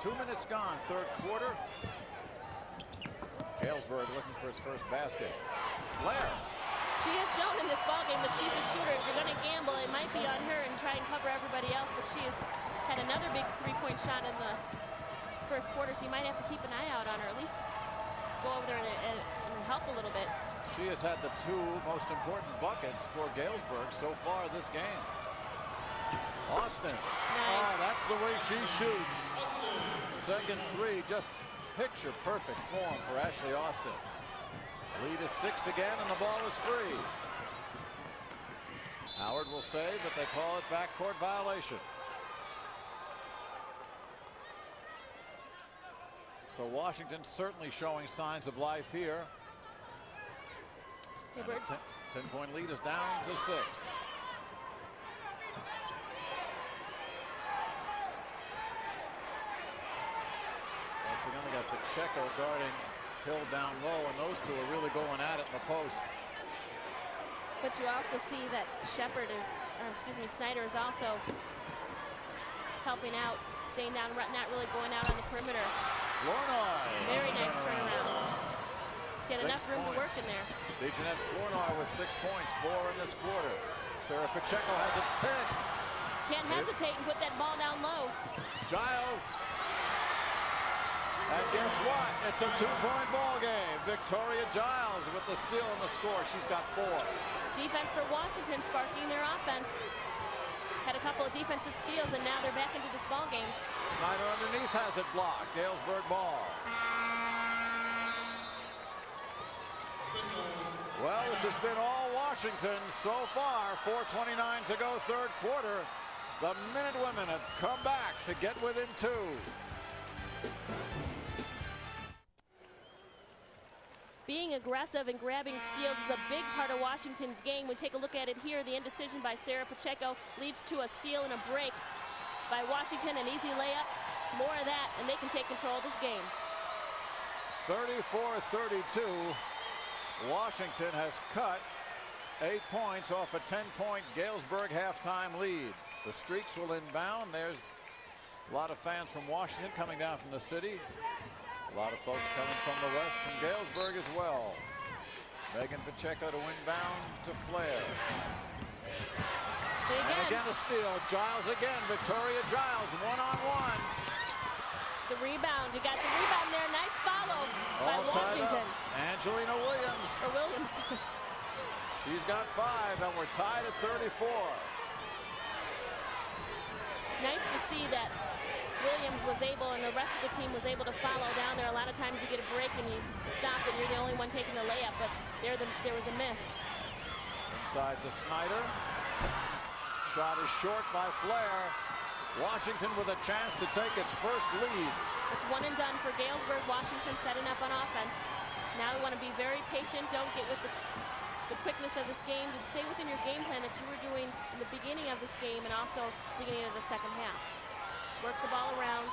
2 minutes gone, third quarter. Galesburg looking for its first basket. Flair. She has shown in this ballgame that she's a shooter. If you're going to gamble, it might be on her and try and cover everybody else, but she has had another big three-point shot in the first quarter, so you might have to keep an eye out on her, at least go over there and help a little bit. She has had the 2 most important buckets for Galesburg so far this game. Austin. Nice. Oh, that's the way she shoots. Second 3, just picture perfect form for Ashley Austin. Lead is 6 again, and the ball is free. Howard will say that they call it backcourt violation. So Washington certainly showing signs of life here. Hey, Bird. 10-point lead is down to 6. Once again, they got Pacheco guarding Hill down low, and those 2 are really going at it in the post. But you also see that Snyder is also helping out, staying down, not really going out on the perimeter. Flournoy. Very nice turnaround. She had 6 enough room to work in there. Jeanette Flournoy with 6 points, 4 in this quarter. Sarah Pacheco has it picked. Can't hesitate and put that ball down low. Giles. And guess what? It's a 2-point ball game. Victoria Giles with the steal and the score. She's got 4. Defense for Washington sparking their offense. Had a couple of defensive steals, and now they're back into this ball game. Snyder underneath has it blocked. Galesburg ball. Well, this has been all Washington so far. 4:29 to go, third quarter. The Minutewomen have come back to get within 2. Being aggressive and grabbing steals is a big part of Washington's game. We take a look at it here. The indecision by Sarah Pacheco leads to a steal and a break by Washington, an easy layup. More of that, and they can take control of this game. 34-32. Washington has cut 8 points off a 10-point Galesburg halftime lead. The Streaks will inbound. There's a lot of fans from Washington coming down from the city. A lot of folks coming from the west, from Galesburg as well. Megan Pacheco to inbound to Flair. And again a steal. Giles again. Victoria Giles, one-on-one. The rebound. You got the rebound there. Nice follow by Washington. Angelina Williams. Or Williams. She's got 5, and we're tied at 34. Nice to see that Williams was able, and the rest of the team was able to follow down there. A lot of times you get a break and you stop and you're the only one taking the layup, but there was a miss. Inside to Snyder. Shot is short by Flair. Washington with a chance to take its first lead. It's one and done for Galesburg. Washington setting up on offense. Now we want to be very patient. Don't get with the quickness of this game. Just stay within your game plan that you were doing in the beginning of this game and also beginning of the second half. Work the ball around.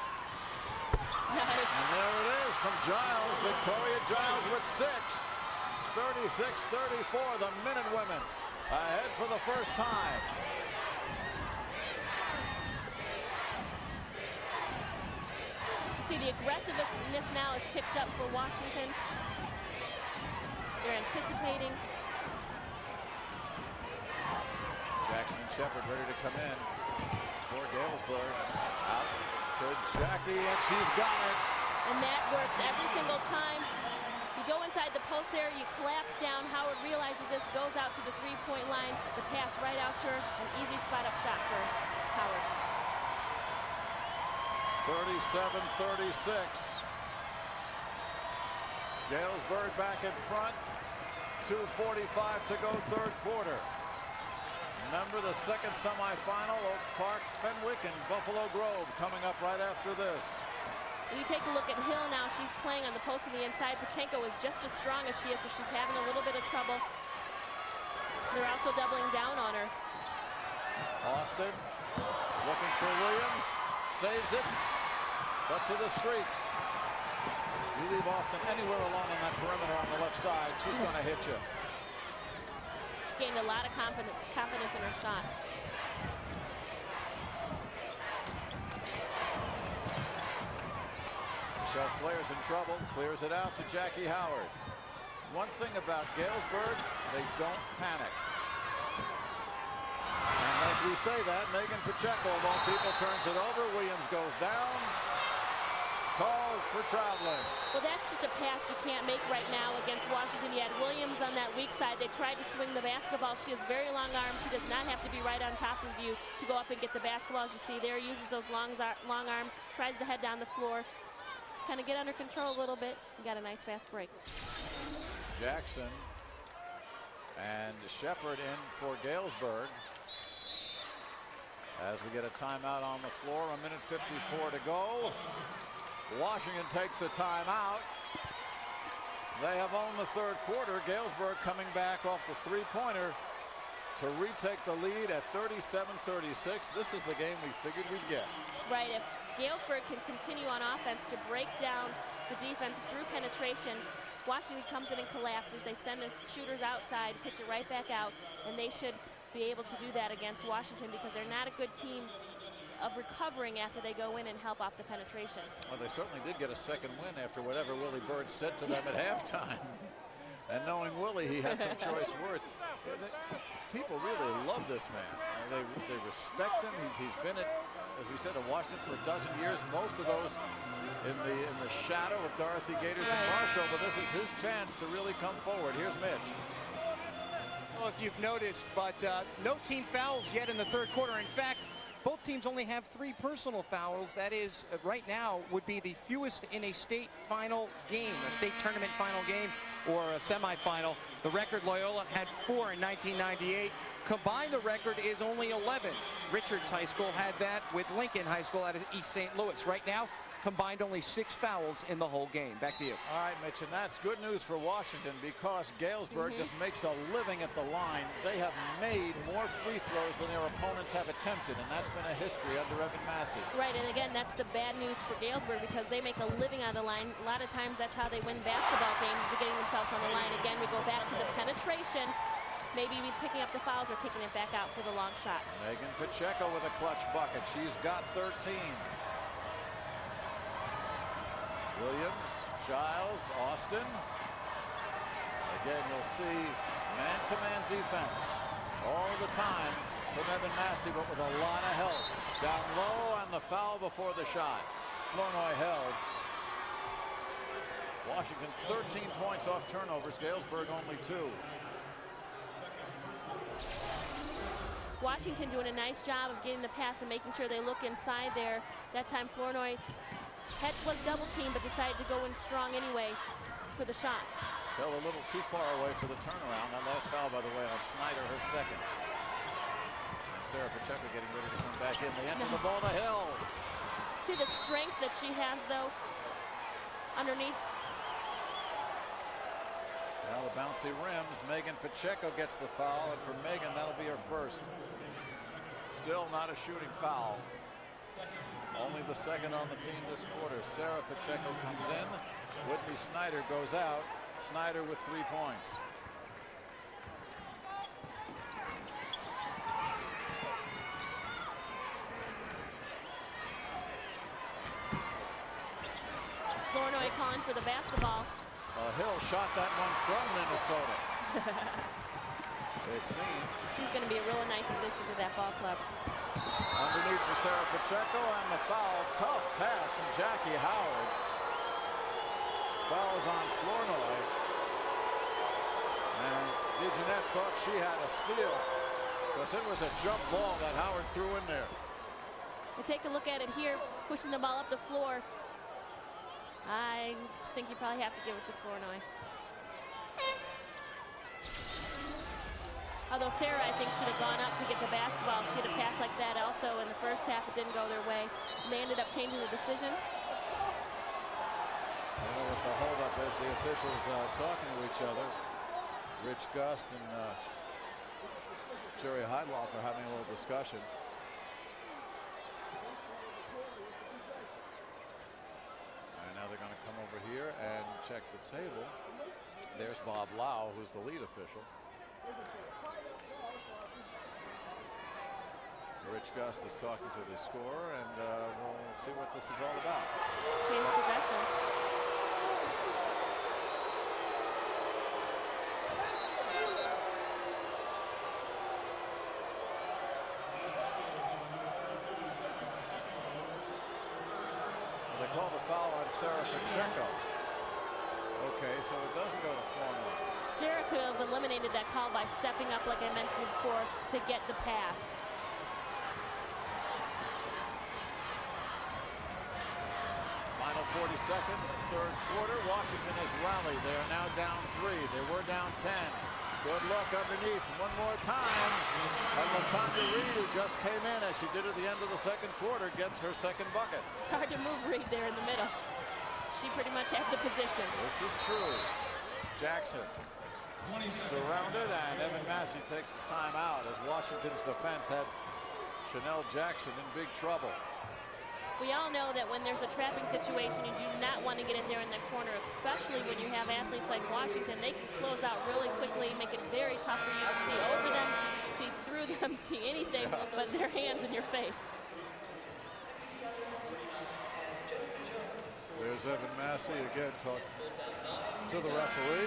Nice. And there it is from Giles. Victoria Giles with 6. 36-34. The Minutewomen ahead for the first time. You see the aggressiveness now is picked up for Washington. They're anticipating. Jackson and Shepard ready to come in for Galesburg. Out to Jackie, and she's got it. And that works every single time. You go inside the post there, you collapse down. Howard realizes this, goes out to the three-point line. The pass right out to her, an easy spot-up shot for Howard. 37-36. Galesburg back in front. 2:45 to go, third quarter. Remember the second semifinal, Oak Park, Fenwick, and Buffalo Grove coming up right after this. You take a look at Hill now. She's playing on the post on the inside. Pacheco is just as strong as she is, so she's having a little bit of trouble. They're also doubling down on her. Austin looking for Williams. Saves it, but to the Streaks. You leave Austin anywhere alone on that perimeter on the left side, she's going to hit you. She's gained a lot of confidence in her shot. Michelle Flair's in trouble, clears it out to Jackie Howard. One thing about Galesburg, they don't panic. And as we say that, Megan Pacheco, of all people, turns it over. Williams goes down. Called for traveling. Well, that's just a pass you can't make right now against Washington. You had Williams on that weak side. They tried to swing the basketball. She has very long arms. She does not have to be right on top of you to go up and get the basketball. As you see there, uses those long arms, tries to head down the floor. Just kind of get under control a little bit. You got a nice fast break. Jackson and Shepard in for Galesburg. As we get a timeout on the floor, 1:54 to go. Washington takes the timeout. They have owned the third quarter. Galesburg coming back off the three-pointer to retake the lead at 37-36. This is the game we figured we'd get. Right, if Galesburg can continue on offense to break down the defense through penetration, Washington comes in and collapses. They send the shooters outside, pitch it right back out, and they should be able to do that against Washington because they're not a good team of recovering after they go in and help off the penetration. Well, they certainly did get a second win after whatever Willie Bird said to them at halftime. And knowing Willie, he had some choice words. People really love this man. They respect him. He's been at, as we said, at Washington for a dozen years. Most of those in the shadow of Dorothy Gators and Marshall. But this is his chance to really come forward. Here's Mitch. Well, if you've noticed, but no team fouls yet in the third quarter. In fact, both teams only have 3 personal fouls. That is, right now, would be the fewest in a state final game, a state tournament final game or a semifinal. The record, Loyola had 4 in 1998. Combined, the record is only 11. Richards High School had that with Lincoln High School out of East St. Louis. Right now, combined only 6 fouls in the whole game. Back to you. All right, Mitch, and that's good news for Washington because Galesburg just makes a living at the line. They have made more free throws than their opponents have attempted, and that's been a history under Evan Massey. Right, and again, that's the bad news for Galesburg because they make a living on the line. A lot of times that's how they win basketball games, is getting themselves on the line. Again, we go back to the penetration. Maybe he's picking up the fouls or kicking it back out for the long shot. Megan Pacheco with a clutch bucket. She's got 13. Williams, Giles, Austin. Again, you'll see man-to-man defense all the time from Evan Massey, but with a lot of help. Down low on the foul before the shot. Flournoy held. Washington 13 points off turnovers. Galesburg only 2. Washington doing a nice job of getting the pass and making sure they look inside there. That time Flournoy was double teamed but decided to go in strong anyway for the shot. Fell a little too far away for the turnaround. That last foul, by the way, on Snyder, her second. And Sarah Pacheco getting ready to come back in. They enter the ball to Hill. See the strength that she has, though, underneath. Now the bouncy rims. Megan Pacheco gets the foul, and for Megan, that'll be her first. Still not a shooting foul. Only the second on the team this quarter. Sarah Pacheco comes in. Whitney Snyder goes out. Snyder with 3 points. Flournoy calling for the basketball. Hill shot that one from Minnesota. It seemed. She's going to be a really nice addition to that ball club. Underneath for Sarah Pacheco, and the foul. Tough pass from Jackie Howard. Foul is on Flournoy. And DeJeanette thought she had a steal because it was a jump ball that Howard threw in there. And take a look at it here, pushing the ball up the floor. I think you probably have to give it to Flournoy. Although Sarah, I think, should have gone up to get the basketball. She had a pass like that also in the first half. It didn't go their way. And they ended up changing the decision. I don't know what the holdup is. The officials talking to each other. Rich Gust and Jerry Heidloff are having a little discussion. And now they're going to come over here and check the table. There's Bob Lau, who's the lead official. Rich Gust is talking to the scorer, and we'll see what this is all about. Change possession. They call the foul on Sarah Pacheco. Okay, so it doesn't go to Flournoy. Sarah could have eliminated that call by stepping up, like I mentioned before, to get the pass. Final 40 seconds, third quarter. Washington has rallied. They are now down 3. They were down 10. Good look underneath one more time. And Latanya Reed, who just came in as she did at the end of the second quarter, gets her second bucket. It's hard to move Reed there in the middle. She pretty much had the position. This is true. Jackson surrounded, and Evan Massey takes the time out as Washington's defense had Chanel Jackson in big trouble. We all know that when there's a trapping situation, you do not want to get in there in the corner, especially when you have athletes like Washington. They can close out really quickly, make it very tough for you to see over them, see through them, see anything but their hands in your face. There's Evan Massey again talking to the referee.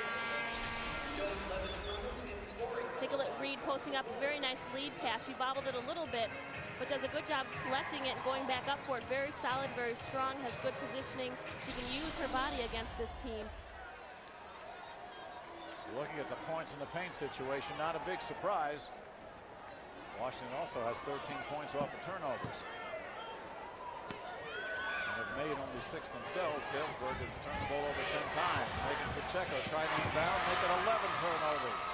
Take a look, Reed posting up a very nice lead pass. She bobbled it a little bit, but does a good job collecting it and going back up for it. Very solid, very strong, has good positioning. She can use her body against this team. Looking at the points in the paint situation, not a big surprise. Washington also has 13 points off of turnovers. And have made only 6 themselves. Galesburg has turned the ball over 10 times. Megan Pacheco tried to inbound, make it 11 turnovers.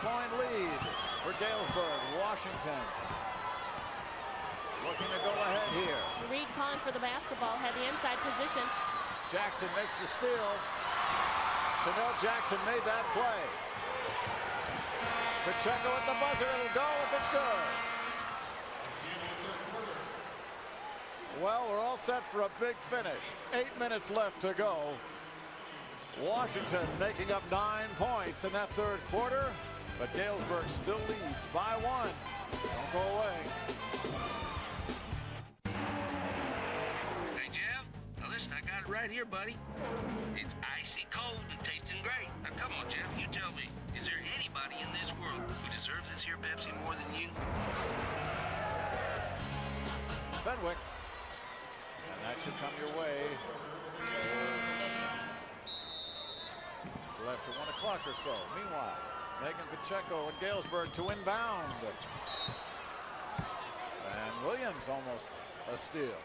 6-point lead for Galesburg. Washington looking to go ahead here. Reed calling for the basketball, had the inside position. Jackson makes the steal. Chanel Jackson made that play. Pacheco at the buzzer. It'll go if it's good. Well, we're all set for a big finish. 8 minutes left to go. Washington making up 9 points in that third quarter, but Galesburg still leads by 1. Don't go away. Hey, Jeff. Now listen, I got it right here, buddy. It's icy cold and tasting great. Now come on, Jeff, you tell me. Is there anybody in this world who deserves this here Pepsi more than you? Fenwick. And that should come your way. After 1 o'clock or so. Meanwhile, Megan Pacheco and Galesburg to inbound. And Williams almost a steal.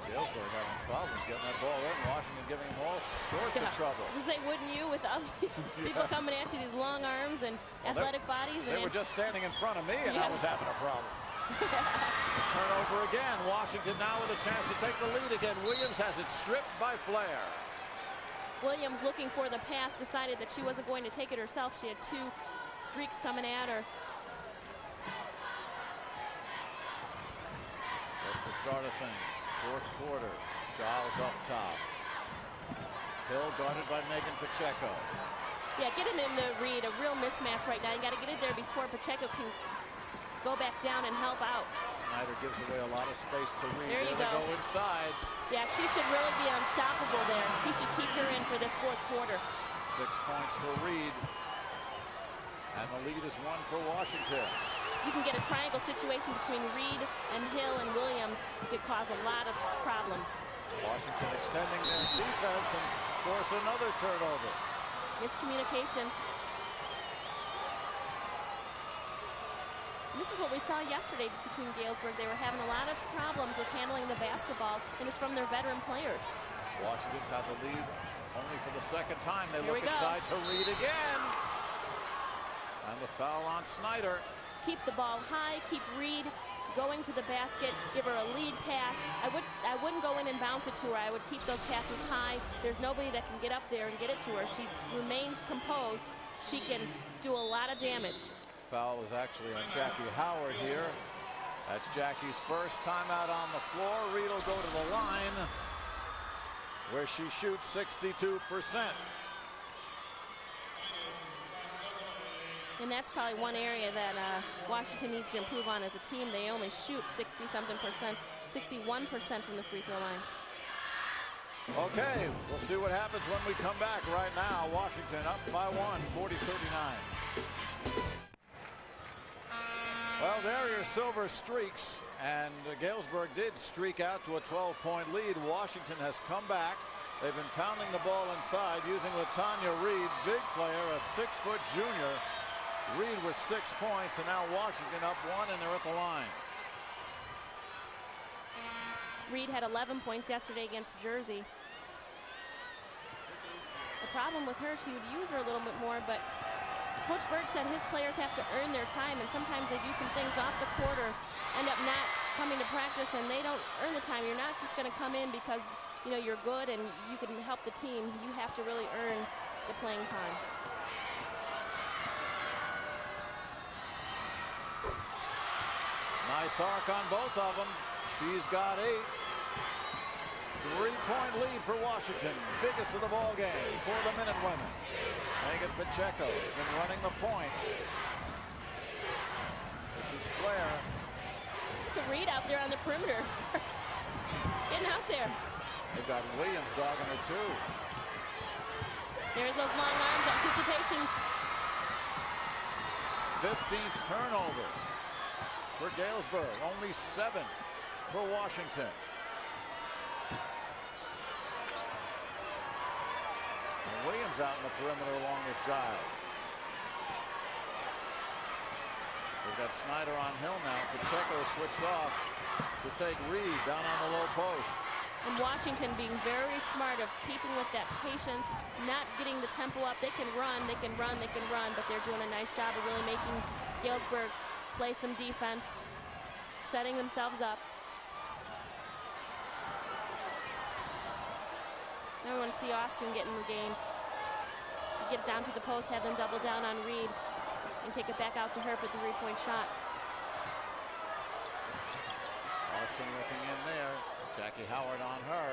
Galesburg having problems getting that ball in. Washington giving him all sorts of trouble. Say, wouldn't you, with all these people coming at you, these long arms and athletic bodies? They were just standing in front of me, and I was having a problem. Turnover again. Washington now with a chance to take the lead again. Williams has it stripped by Flair. Williams looking for the pass, decided that she wasn't going to take it herself. She had 2 streaks coming at her. That's the start of things. Fourth quarter. Giles up top. Hill guarded by Megan Pacheco. Yeah, get it in the Reed. A real mismatch right now. You got to get it there before Pacheco can go back down and help out. Snyder gives away a lot of space to Reed. There you go. Go inside. Yeah, she should really be unstoppable there. He should keep her in for this fourth quarter. 6 points for Reed. And the lead is 1 for Washington. You can get a triangle situation between Reed and Hill and Williams. It could cause a lot of problems. Washington extending their defense and force another turnover. Miscommunication. This is what we saw yesterday between Galesburg. They were having a lot of problems with handling the basketball, and it's from their veteran players. Washington's had the lead only for the second time. They Here look we go. inside to Reed again. And the foul on Snyder. Keep the ball high, keep Reed going to the basket, give her a lead pass. I wouldn't go in and bounce it to her. I would keep those passes high. There's nobody that can get up there and get it to her. She remains composed. She can do a lot of damage. Foul is actually on Jackie Howard here. That's Jackie's first time out on the floor. Reed will go to the line where she shoots 62%. And that's probably one area that Washington needs to improve on as a team. They only shoot 60-something%, 61% from the free throw line. Okay, we'll see what happens when we come back. Right now, Washington up by 1, 40-39. Well, there are your silver streaks, and Galesburg did streak out to a 12-point lead. Washington has come back. They've been pounding the ball inside using LaTanya Reed, big player, a 6-foot junior. Reed with 6 points, and now Washington up 1, and they're at the line. Reed had 11 points yesterday against Jersey. The problem with her, she would use her a little bit more, but Coach Bird said his players have to earn their time, and sometimes they do some things off the court or end up not coming to practice, and they don't earn the time. You're not just going to come in because you know you're good and you can help the team. You have to really earn the playing time. Nice arc on both of them. She's got 8. 3-point lead for Washington. Biggest of the ball game for the Minutewomen. Megan Pacheco has been running the point. This is Flair. The Reed out there on the perimeter. Getting out there. They've got Williams dogging her too. There's those long arms, anticipation. 15th turnover for Galesburg. Only 7 for Washington. And Williams out in the perimeter along with Giles. We've got Snyder on Hill now. Pacheco switched off. to take Reed down on the low post. And Washington being very smart of keeping with that patience, not getting the tempo up. They can run, they can run, they can run, but they're doing a nice job of really making Galesburg play some defense, setting themselves up. Now we want to see Austin get in the game. Get it down to the post, have them double down on Reed, and kick it back out to her for the three-point shot. Austin looking in there. Jackie Howard on her.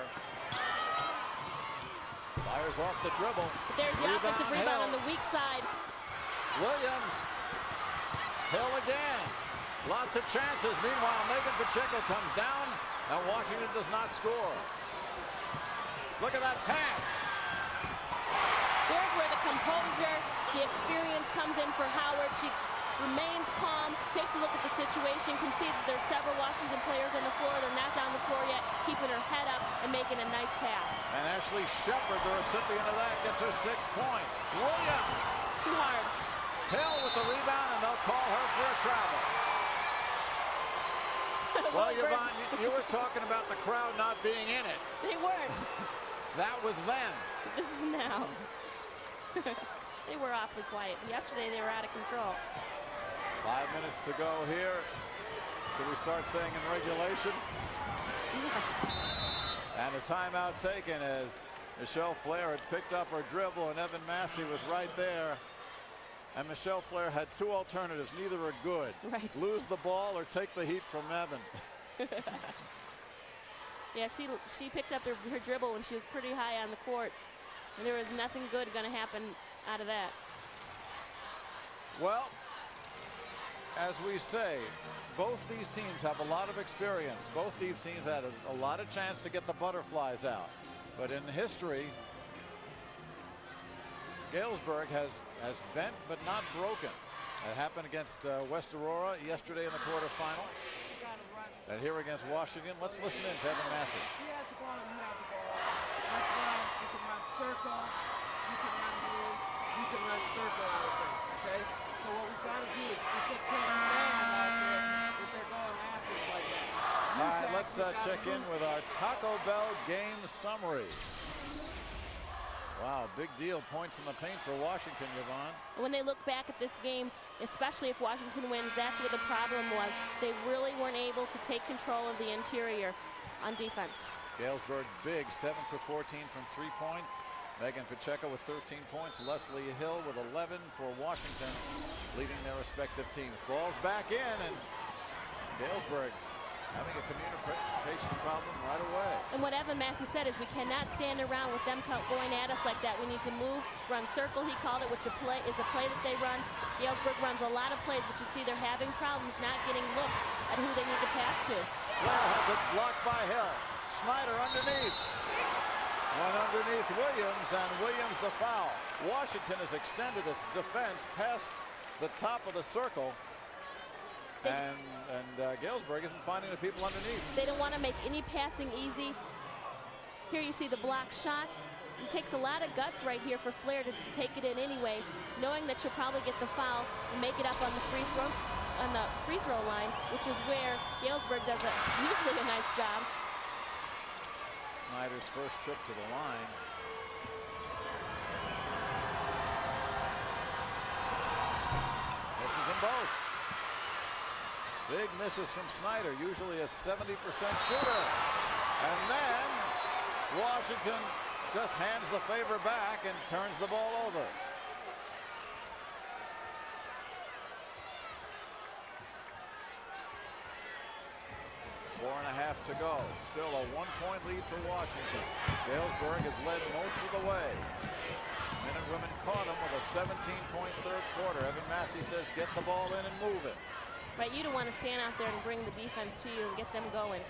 Fires off the dribble. But there's the offensive rebound on the weak side. Williams. Hill again. Lots of chances. Meanwhile, Megan Pacheco comes down, and Washington does not score. Look at that pass. There's where the composure, the experience comes in for Howard. She remains calm, takes a look at the situation, can see that there's several Washington players on the floor. They're not down the floor yet, keeping her head up and making a nice pass. And Ashley Shepard, the recipient of that, gets her 6th point. Williams. Too hard. Hill with the rebound, and they'll call her for a travel. Well, Yvonne, you were talking about the crowd not being in it. They weren't. That was then. This is now. They were awfully quiet. Yesterday, they were out of control. 5 minutes to go here. Do we start saying in regulation? And the timeout taken as Michelle Flair had picked up her dribble, and Evan Massey was right there. And Michelle Flair had 2 alternatives. Neither are good. Right. Lose the ball or take the heat from Evan. Yeah, she picked up her dribble when she was pretty high on the court. And there was nothing good going to happen out of that. Well, as we say, both these teams have a lot of experience. Both these teams had a lot of chance to get the butterflies out. But in history, Galesburg has bent but not broken. It happened against West Aurora yesterday in the quarterfinal. And here against Washington, let's listen in to Evan Massey. She has the ball and you have the ball. Let's run. You can run circle. You can run move. You can run circle out of things, okay? So what we've got to do is we just can't stand out there if they're going after us like that. All right, let's check in with our Taco Bell game summary. Wow, big deal. Points in the paint for Washington, Yvonne. When they look back at this game, especially if Washington wins, that's where the problem was. They really weren't able to take control of the interior on defense. Galesburg big, 7 for 14 from three-point. Megan Pacheco with 13 points. Leslie Hill with 11 for Washington, leading their respective teams. Ball's back in, and Galesburg having a communication problem right away. And what Evan Massey said is we cannot stand around with them going at us like that. We need to move, run circle, he called it, which is a play that they run. Galesburg runs a lot of plays, but you see they're having problems not getting looks at who they need to pass to. Flair has it blocked by Hill. Snyder underneath. Went underneath Williams, and Williams the foul. Washington has extended its defense past the top of the circle. And Galesburg isn't finding the people underneath. They don't want to make any passing easy. Here you see the block shot. It takes a lot of guts right here for Flair to just take it in anyway, knowing that she'll probably get the foul and make it up on the free throw line, which is where Galesburg does usually a nice job. Snyder's first trip to the line. Misses them both. Big misses from Snyder, usually a 70% shooter. And then Washington just hands the favor back and turns the ball over. Four and a half to go. Still a 1-point lead for Washington. Galesburg has led most of the way. Men and women caught him with a 17-point third quarter. Evan Massey says get the ball in and move it. Right, you don't want to stand out there and bring the defense to you and get them going.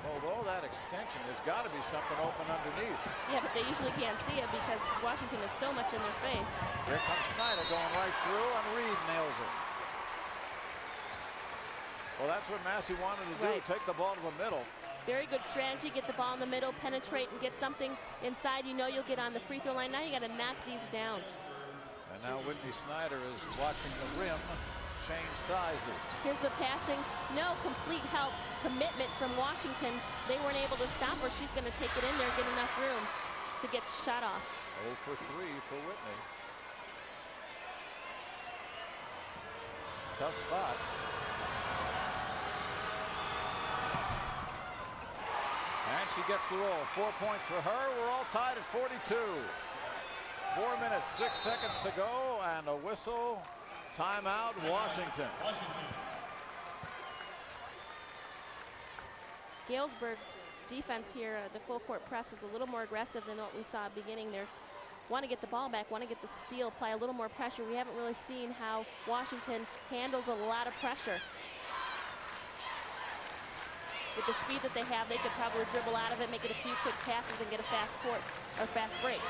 Although that extension, there's got to be something open underneath. Yeah, but they usually can't see it because Washington is so much in their face. Here comes Snyder going right through, and Reed nails it. Well, that's what Massey wanted to do, take the ball to the middle. Very good strategy, get the ball in the middle, penetrate, and get something inside. You know you'll get on the free throw line. Now you got to knock these down. And now Whitney Snyder is watching the rim. change sizes. Here's the passing. No complete help, commitment from Washington. They weren't able to stop her. She's going to take it in there, get enough room to get shot off. 0 for 3 for Whitney. Tough spot. And she gets the roll. 4 points for her. We're all tied at 42. 4 minutes, 6 seconds to go, and a whistle. Timeout, Washington. Galesburg's defense here, the full court press is a little more aggressive than what we saw at the beginning there. Want to get the ball back, want to get the steal, apply a little more pressure. We haven't really seen how Washington handles a lot of pressure. With the speed that they have, they could probably dribble out of it, make it a few quick passes, and get a fast court or fast break.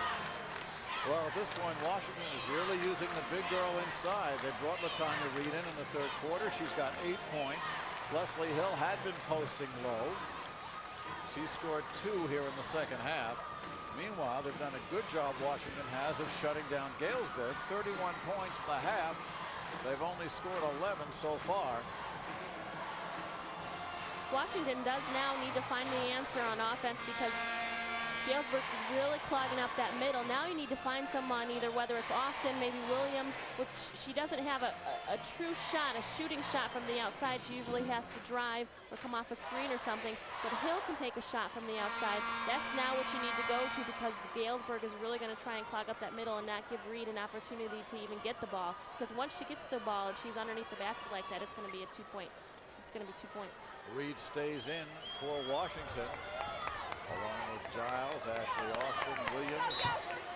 Well, at this point, Washington is really using the big girl inside. They brought Latanya Reed in the third quarter. She's got 8 points. Leslie Hill had been posting low. She scored 2 here in the second half. Meanwhile, they've done a good job, Washington has, of shutting down Galesburg. 31 points for the half. They've only scored 11 so far. Washington does now need to find the answer on offense because Galesburg is really clogging up that middle. Now you need to find someone, either whether it's Austin, maybe Williams, which she doesn't have a true shot, a shooting shot from the outside. She usually has to drive or come off a screen or something. But Hill can take a shot from the outside. That's now what you need to go to because Galesburg is really going to try and clog up that middle and not give Reed an opportunity to even get the ball. Because once she gets the ball and she's underneath the basket like that, it's going to be a 2-point. It's going to be 2 points. Reed stays in for Washington, along with Giles, Ashley Austin, Williams,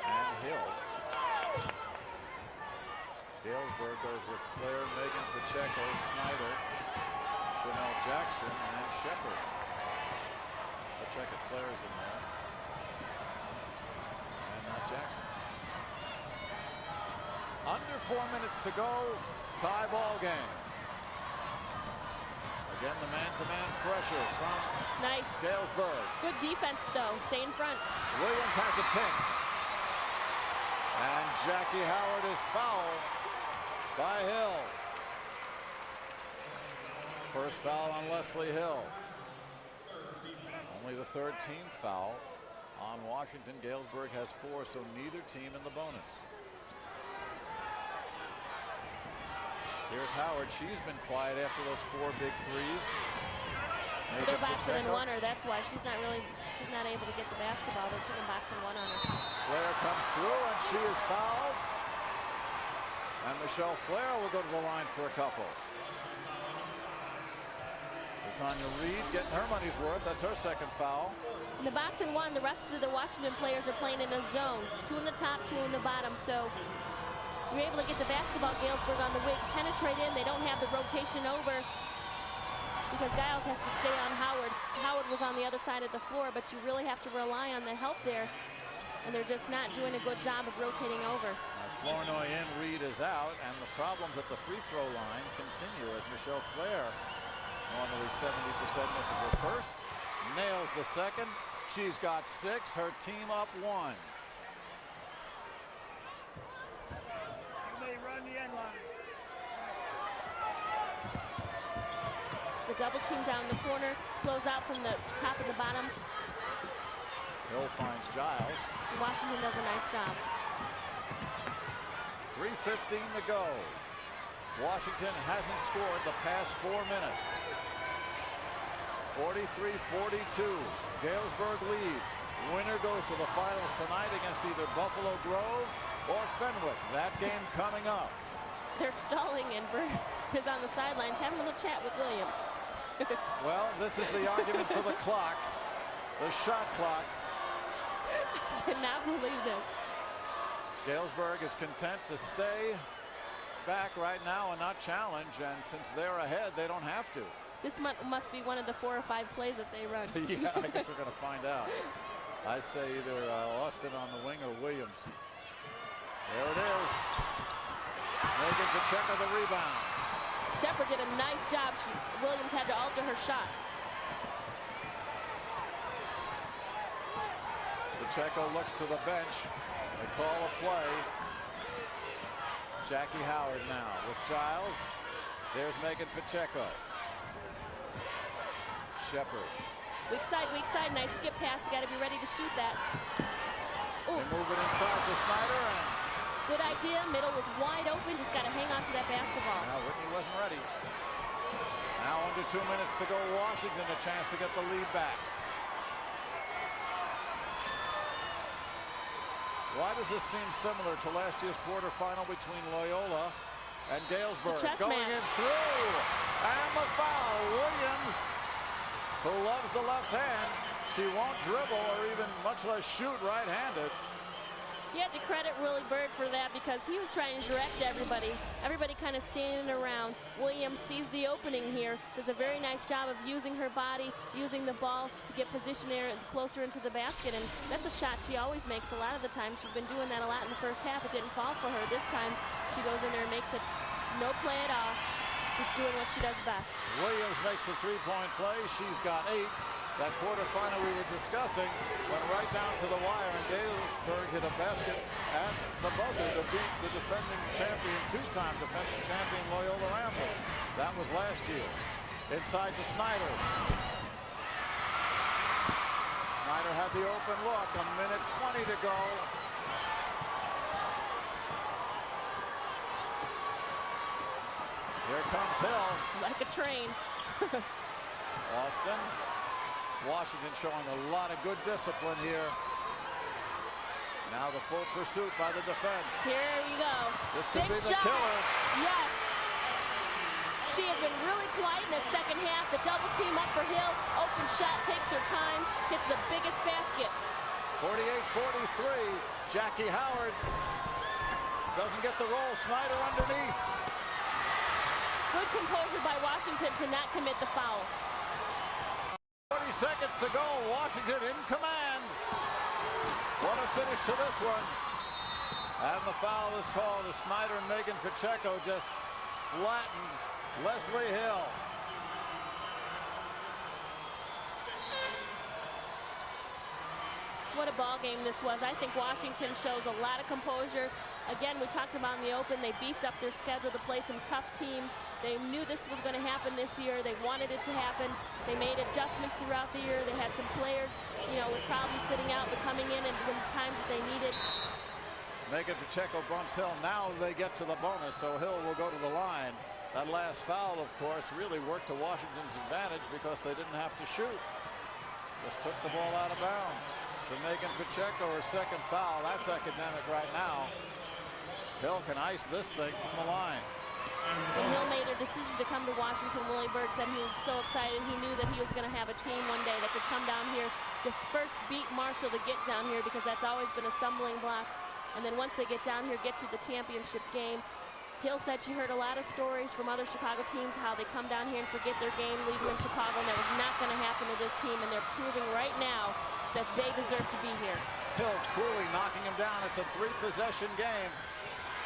and Hill. Galesburg goes with Flair, Megan Pacheco, Snyder, Chanel Jackson, and Shepard. Pacheco, Flair's in there. And not Jackson. Under 4 minutes to go, tie ball game. Again, the man-to-man pressure from Galesburg. Good defense, though. Stay in front. Williams has it picked. And Jackie Howard is fouled by Hill. First foul on Leslie Hill. Only the 13th foul on Washington. Galesburg has 4, so neither team in the bonus. Here's Howard. She's been quiet after those 4 big threes. They're boxing and one her. That's why she's not able to get the basketball. They're putting boxing one on her. Flair comes through and she is fouled. And Michelle Flair will go to the line for a couple. Latanya Reed getting her money's worth. That's her second foul. In the box and one, the rest of the Washington players are playing in a zone. 2 in the top, 2 in the bottom. So you're able to get the basketball, Galesburg on the wing, penetrate in. They don't have the rotation over because Giles has to stay on Howard. Howard was on the other side of the floor, but you really have to rely on the help there. And they're just not doing a good job of rotating over. Flournoy in, Reed is out, and the problems at the free throw line continue as Michelle Flair, normally 70%, misses her first, nails the second. She's got 6, her team up 1. Run the end line. The double team down the corner, close out from the top and the bottom. Hill finds Giles. Washington does a nice job. 3:15 to go. Washington hasn't scored the past 4 minutes. 43-42. Galesburg leads. Winner goes to the finals tonight against either Buffalo Grove or Fenwick. That game coming up. They're stalling, and Bert is on the sidelines having a little chat with Williams. Well, this is the argument for the clock, the shot clock. I cannot believe this. Galesburg is content to stay back right now and not challenge, and since they're ahead, they don't have to. This must be one of the 4 or 5 plays that they run. Yeah, I guess we're going to find out. I say either Austin on the wing or Williams. There it is. Megan Pacheco the rebound. Shepard did a nice job. Williams had to alter her shot. Pacheco looks to the bench. They call a play. Jackie Howard now with Giles. There's Megan Pacheco. Shepard. Weak side, nice skip pass. You got to be ready to shoot that. They move it inside to Snyder, and good idea. Middle was wide open. Just got to hang on to that basketball. now Whitney wasn't ready. Now under 2 minutes to go. Washington a chance to get the lead back. Why does this seem similar to last year's quarterfinal between Loyola and Galesburg? Going match. in through, and the foul. Williams, who loves the left hand, she won't dribble or even much less shoot right-handed. You had to credit Willie Bird for that because he was trying to direct everybody. Everybody kind of standing around. Williams sees the opening here, does a very nice job of using her body, using the ball to get position there closer into the basket, and that's a shot she always makes a lot of the time. She's been doing that a lot in the first half. It didn't fall for her this time. She goes in there and makes it no play at all, just doing what she does best. Williams makes the three-point play. She's got 8. That quarterfinal we were discussing went right down to the wire, and Galesburg hit a basket at the buzzer to beat the defending champion, two-time defending champion Loyola Ramblers. That was last year. Inside to Snyder. Snyder had the open look. 1:20 to go. Here comes Hill. Like a train. Austin. Washington showing a lot of good discipline here. Now the full pursuit by the defense. Here you go. This could Big be the shot. killer. Yes. She has been really quiet in the second half. The double team up for Hill. Open shot, takes her time, hits the biggest basket. 48-43. Jackie Howard doesn't get the roll. Snyder underneath. Good composure by Washington to not commit the foul. 40 seconds to go. Washington in command. What a finish to this one. And the foul is called as Snyder and Megan Pacheco just flattened Leslie Hill. What a ball game this was. I think Washington shows a lot of composure. Again, we talked about in the open, they beefed up their schedule to play some tough teams. They knew this was going to happen this year. They wanted it to happen. They made adjustments throughout the year. They had some players, you know, with probably sitting out but coming in and when times that they needed. Megan Pacheco bumps Hill. Now they get to the bonus, so Hill will go to the line. That last foul, of course, really worked to Washington's advantage because they didn't have to shoot. Just took the ball out of bounds. So Megan Pacheco, her second foul. That's academic right now. Hill can ice this thing from the line. When Hill made a decision to come to Washington, Willie Bird said he was so excited. He knew that he was going to have a team one day that could come down here to first beat Marshall to get down here because that's always been a stumbling block. And then once they get down here, get to the championship game. Hill said she heard a lot of stories from other Chicago teams, how they come down here and forget their game leader in Chicago, and that was not going to happen to this team, and they're proving right now that they deserve to be here. Hill cruelly knocking him down. It's a 3-possession game.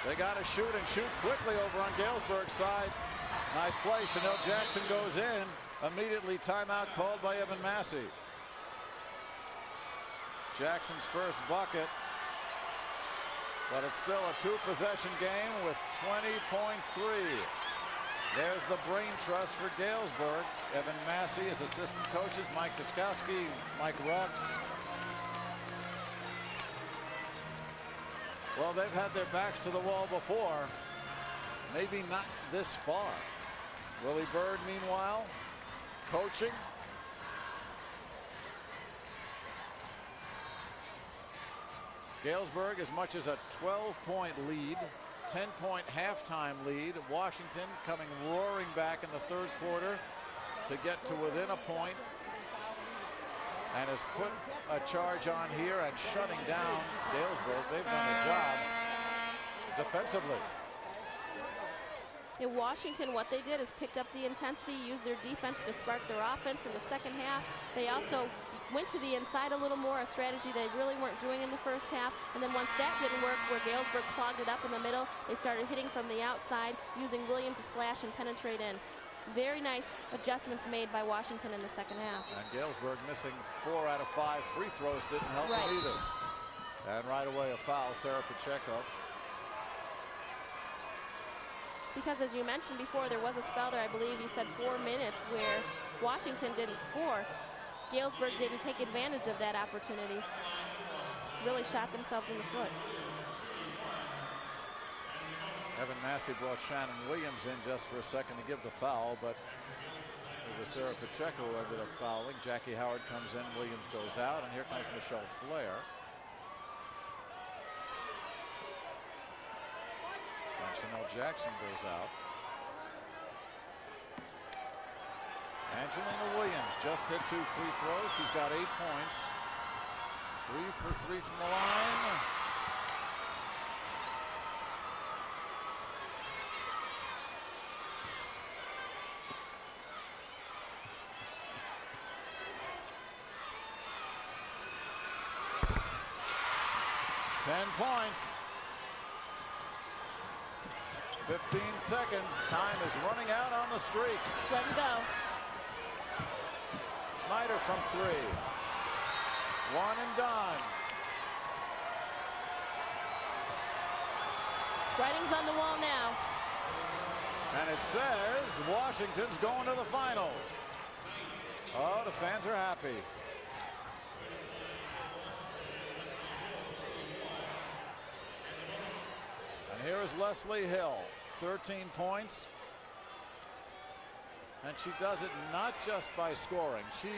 They got to shoot and shoot quickly over on Galesburg's side. Nice play. Chanel Jackson goes in. Immediately timeout called by Evan Massey. Jackson's first bucket. But it's still a 2-possession game with 20.3. There's the brain trust for Galesburg. Evan Massey is assistant coaches. Mike Tuskowski, Mike Rux. Well, they've had their backs to the wall before. Maybe not this far. Willie Bird, meanwhile, coaching. Galesburg as much as a 12-point lead, 10-point halftime lead. Washington coming roaring back in the third quarter to get to within a point, and has put a charge on here and shutting down Galesburg. They've done a job defensively. In Washington, what they did is picked up the intensity, used their defense to spark their offense in the second half. They also went to the inside a little more, a strategy they really weren't doing in the first half. And then once that didn't work, where Galesburg clogged it up in the middle, they started hitting from the outside, using William to slash and penetrate in. Very nice adjustments made by Washington in the second half. And Galesburg missing 4 out of 5 free throws didn't help them either. And right away a foul, Sarah Pacheco. because as you mentioned before, there was a spell there, I believe you said 4 minutes, where Washington didn't score. Galesburg didn't take advantage of that opportunity. Really shot themselves in the foot. Evan Massey brought Shannon Williams in just for a second to give the foul, but it was Sarah Pacheco who ended up fouling. Jackie Howard comes in, Williams goes out, and here comes Michelle Flair. And Chanel Jackson goes out. Angelina Williams just hit 2 free throws. She's got 8 points. 3 for 3 from the line. Points. 15 seconds. Time is running out on the streaks. Just let him go. Snyder from 3. One and done. Writing's on the wall now. And it says Washington's going to the finals. Oh, the fans are happy. And here is Leslie Hill, 13 points. And she does it not just by scoring. She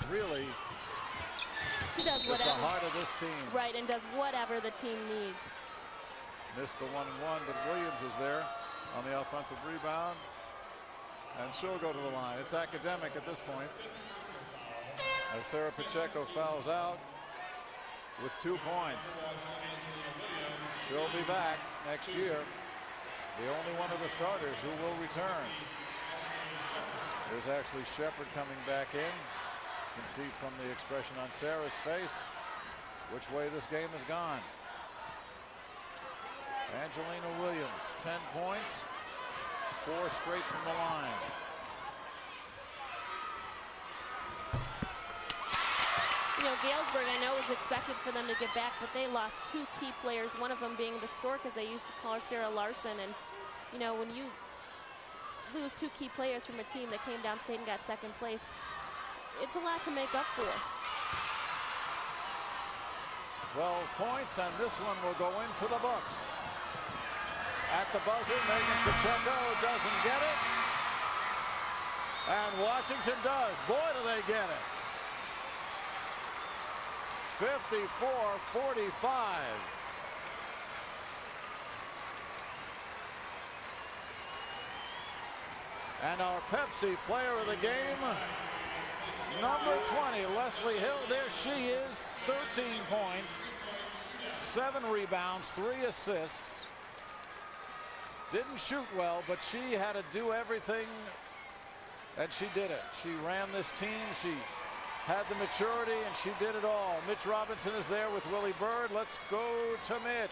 really does is whatever. the heart of this team. Right, and does whatever the team needs. Missed the 1-1, but Williams is there on the offensive rebound. And she'll go to the line. It's academic at this point. As Sarah Pacheco fouls out with 2 points. She'll be back next year. The only one of the starters who will return. There's actually Shepard coming back in. You can see from the expression on Sarah's face which way this game has gone. Angelina Williams, 10 points, 4 straight from the line. You know, Galesburg, I know, was expected for them to get back, but they lost 2 key players, one of them being the Stork, as they used to call her, Sarah Larson. And, you know, when you lose 2 key players from a team that came downstate and got 2nd place, it's a lot to make up for. 12 points, and this one will go into the books. At the buzzer, Megan Pacheco doesn't get it. And Washington does. Boy, do they get it. 54-45. And our Pepsi player of the game, number 20, Leslie Hill. There she is, 13 points, 7 rebounds, 3 assists. Didn't shoot well, but she had to do everything, and she did it. She ran this team. She had the maturity, and she did it all. Mitch Robinson is there with Willie Bird. Let's go to Mitch.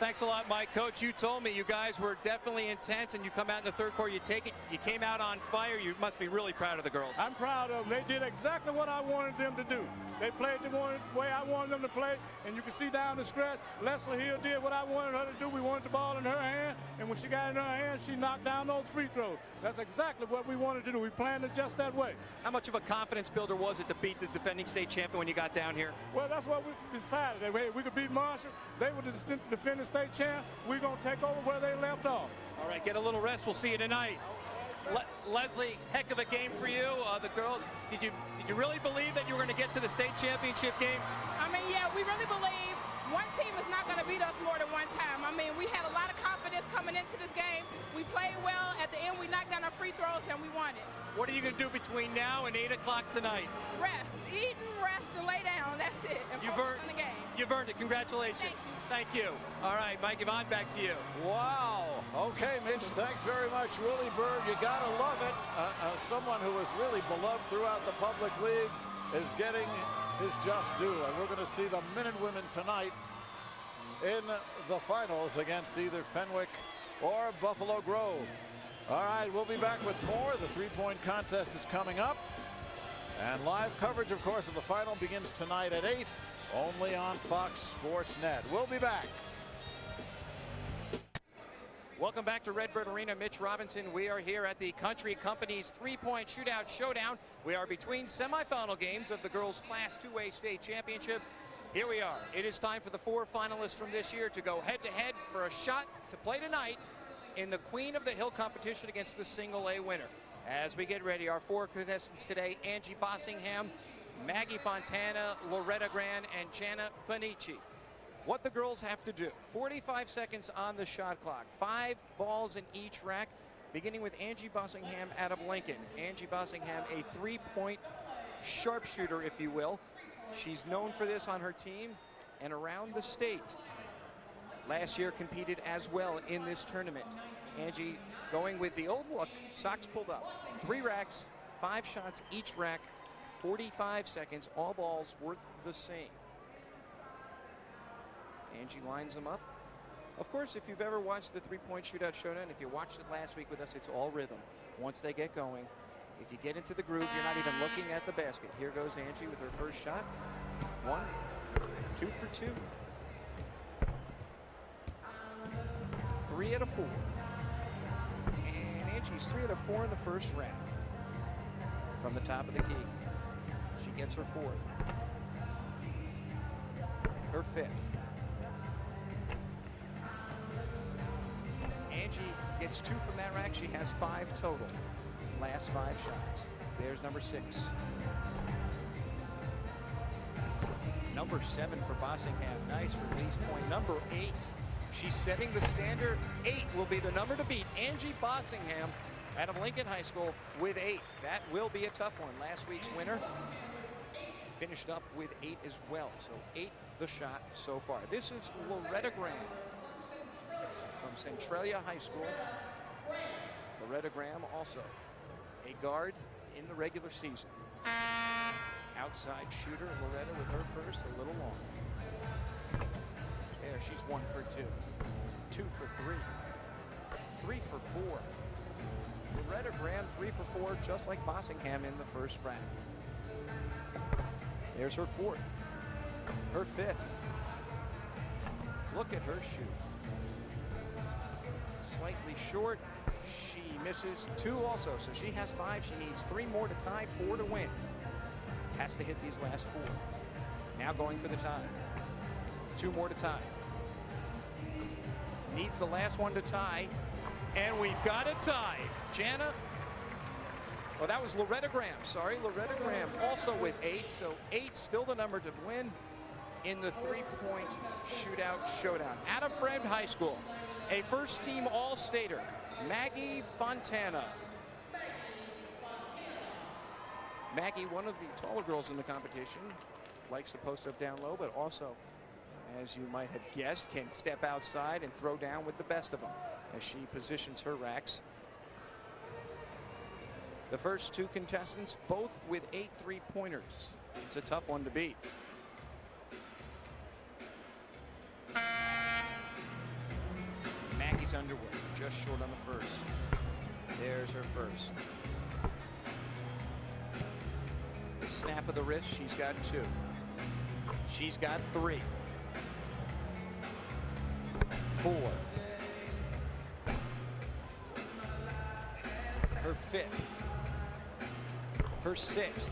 Thanks a lot, Mike. Coach, you told me you guys were definitely intense, and you come out in the 3rd quarter, you take it, you came out on fire. You must be really proud of the girls. I'm proud of them. They did exactly what I wanted them to do. They played the way I wanted them to play, and you can see down the stretch, Leslie Hill did what I wanted her to do. We wanted the ball in her hand, and when she got it in her hand, she knocked down those free throws. That's exactly what we wanted to do. We planned it just that way. How much of a confidence builder was it to beat the defending state champion when you got down here? Well, that's what we decided. That we could beat Marshall. They were the defending state champ. We're going to take over where they left off. All right, get a little rest. We'll see you tonight. Leslie, heck of a game for you. The girls, did you really believe that you were going to get to the state championship game? I mean, yeah, we really believe one team is not going to beat us more than one time. I mean, we had a lot of confidence coming into this game. We played well. At the end, we knocked down our free throws, and we won it. What are you going to do between now and 8 o'clock tonight? Rest. Eat and rest and lay down. That's it. And focus on the game. You've earned it. Congratulations. Thank you. All right, Mike Yvonne, back to you. Wow. Okay, Mitch, thanks very much. Willie Bird, you got to love it. Someone who is really beloved throughout the public league is getting his just due. And we're going to see the men and women tonight in the finals against either Fenwick or Buffalo Grove. All right, we'll be back with more. The 3-point contest is coming up. And live coverage, of course, of the final begins tonight at 8, only on Fox Sports Net. We'll be back. Welcome back to Redbird Arena. Mitch Robinson. We are here at the Country Company's three-point shootout showdown. We are between semifinal games of the girls' Class 2A state championship. Here we are. It is time for the 4 finalists from this year to go head-to-head for a shot to play tonight in the Queen of the Hill competition against the single A winner. As we get ready, our 4 contestants today: Angie Bossingham, Maggie Fontana, Loretta Gran, and Jana Panici. What the girls have to do: 45 seconds on the shot clock, 5 balls in each rack, beginning with Angie Bossingham out of Lincoln. Angie Bossingham, a 3-point sharpshooter, if you will. She's known for this on her team and around the state. Last year competed as well in this tournament. Angie going with the old look, socks pulled up. 3 racks, 5 shots each rack, 45 seconds, all balls worth the same. Angie lines them up. Of course, if you've ever watched the 3-point shootout showdown, if you watched it last week with us, it's all rhythm. Once they get going, if you get into the groove, you're not even looking at the basket. Here goes Angie with her first shot. 1, 2 for 2. 3 out of 4. And Angie's 3 out of 4 in the first rack. From the top of the key. She gets her 4th. Her 5th. Angie gets 2 from that rack. She has 5 total. Last 5 shots. There's number 6. Number 7 for Bossingham. Nice release point. Number 8. She's setting the standard. 8 will be the number to beat. Angie Bossingham out of Lincoln High School with 8. That will be a tough one. Last week's winner finished up with 8 as well. So 8 the shot so far. This is Loretta Graham from Centralia High School. Loretta Graham also a guard in the regular season. Outside shooter, Loretta with her first, a little long. There, she's 1 for 2. 2 for 3. 3 for 4. Loretta Graham 3 for 4, just like Bossingham in the first round. There's her 4th. Her 5th. Look at her shoot. Slightly short. She misses 2 also, so she has 5. She needs 3 more to tie, 4 to win. Has to hit these last 4. Now going for the tie. 2 more to tie. Needs the last one to tie. And we've got a tie. Jana. Oh, that was Loretta Graham. Sorry, Loretta Graham also with 8. So 8 still the number to win in the 3-point shootout showdown. Out of Fred High School, a first-team All-Stater, Maggie Fontana. Maggie, one of the taller girls in the competition, likes to post up down low, but also, as you might have guessed, can step outside and throw down with the best of them as she positions her racks. The first 2 contestants, both with 8 3-pointers. It's a tough one to beat. Maggie's underway, just short on the first. There's her first. The snap of the wrist, she's got 2. She's got 3. 4. Her 5th. Her 6th.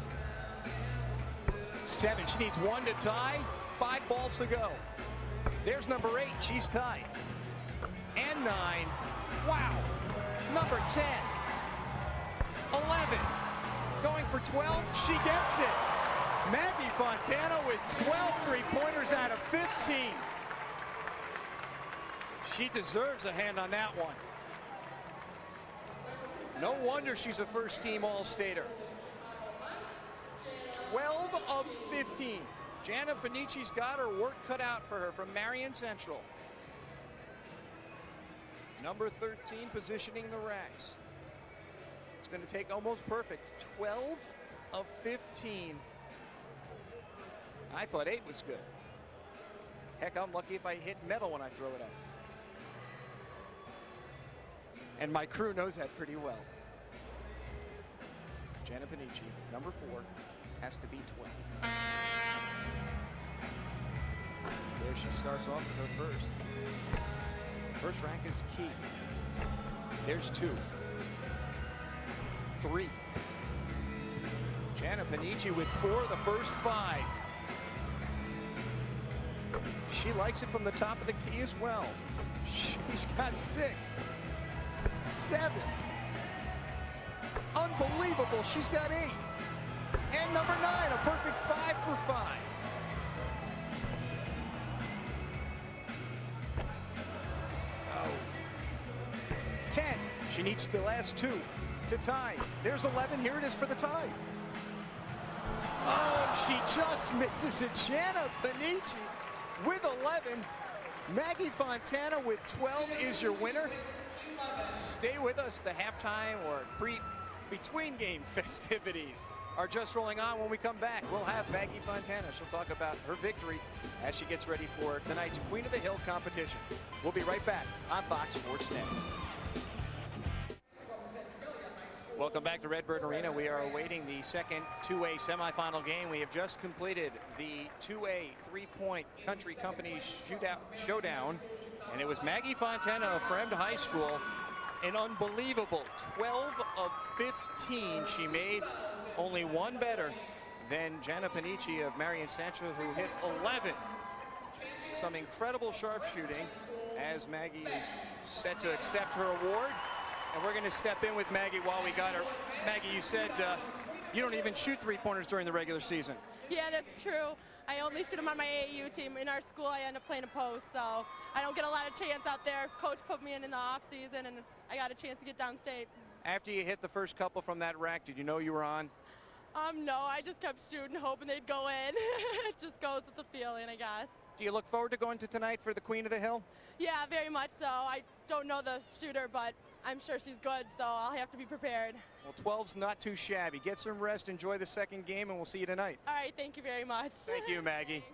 7. She needs 1 to tie. 5 balls to go. There's number 8. She's tied. And 9. Wow. Number 10. 11. Going for 12. She gets it. Maggie Fontana with 12 3-pointers out of 15. She deserves a hand on that one. No wonder she's a first-team All-Stater. 12 of 15. Jana Panici's got her work cut out for her from Marion Central. Number 13 positioning the racks. It's going to take almost perfect. 12 of 15. I thought 8 was good. Heck, I'm lucky if I hit metal when I throw it up. And my crew knows that pretty well. Jana Panici, number 4, has to be 12. There she starts off with her first. First rank is key. There's 2. 3. Jana Panici with 4 of the first 5. She likes it from the top of the key as well. She's got 6. 7. Unbelievable. She's got 8. And number 9, a perfect 5 for 5. Oh. 10. She needs the last 2 to tie. There's 11. Here it is for the tie. Oh, she just misses it. Jana Panici with 11. Maggie Fontana with 12 is your winner. Stay with us. The halftime or between game festivities are just rolling on. When we come back, we'll have Maggie Fontana. She'll talk about her victory as she gets ready for tonight's Queen of the Hill competition. We'll be right back on Fox Sports Net. Welcome back to Redbird Arena. We are awaiting the second 2A semifinal game. We have just completed the 2A three-point country company showdown, and it was Maggie Fontana of Fremd High School. An unbelievable 12 of 15 she made, only 1 better than Jana Panici of Marion Sancho, who hit 11. Some incredible sharpshooting as Maggie is set to accept her award. And we're going to step in with Maggie while we got her. Maggie, you said you don't even shoot 3-pointers during the regular season. Yeah, that's true. I only shoot them on my AAU team. In our school, I end up playing a post, so I don't get a lot of chance out there. Coach put me in the off season, and I got a chance to get downstate. After you hit the first couple from that rack, did you know you were on? No, I just kept shooting, hoping they'd go in. It just goes with the feeling, I guess. Do you look forward to going to tonight for the Queen of the Hill? Yeah, very much so. I don't know the shooter, but I'm sure she's good, so I'll have to be prepared. Well, 12's not too shabby. Get some rest, enjoy the second game, and we'll see you tonight. All right, thank you very much. Thank you, Maggie.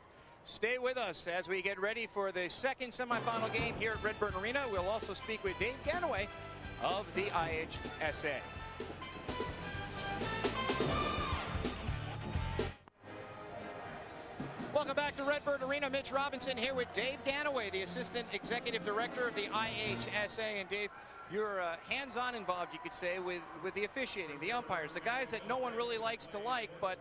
Stay with us as we get ready for the second semifinal game here at Redbird Arena. We'll also speak with Dave Ganaway of the IHSA. Welcome back to Redbird Arena. Mitch Robinson here with Dave Ganaway, the Assistant Executive Director of the IHSA. And Dave, you're hands-on involved, you could say, with the officiating, the umpires, the guys that no one really likes to like, but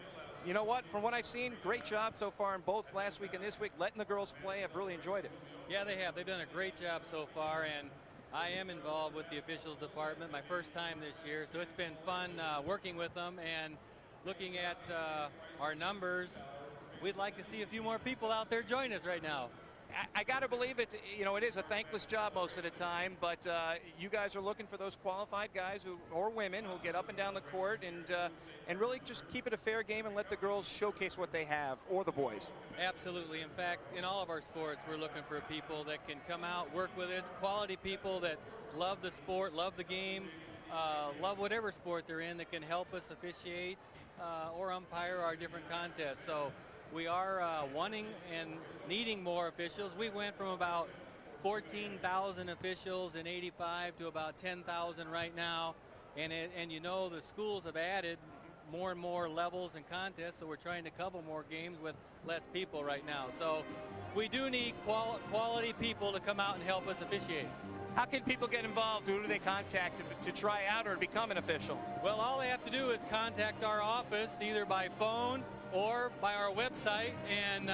you know what? From what I've seen, great job so far in both last week and this week, letting the girls play. I've really enjoyed it. Yeah, they have. They've done a great job so far, and I am involved with the officials department, my first time this year, so it's been fun working with them and looking at our numbers. We'd like to see a few more people out there join us right now. I got to believe it is a thankless job most of the time, but you guys are looking for those qualified guys or women who get up and down the court and really just keep it a fair game and let the girls showcase what they have, or the boys. Absolutely. In fact, in all of our sports, we're looking for people that can come out, work with us, quality people that love the sport, love the game, love whatever sport they're in, that can help us officiate or umpire our different contests. So we are wanting and needing more officials. We went from about 14,000 officials in '85 to about 10,000 right now. And the schools have added more and more levels and contests, so we're trying to cover more games with less people right now. So we do need quality people to come out and help us officiate. How can people get involved? Who do they contact to try out or to become an official? Well, all they have to do is contact our office either by phone or by our website and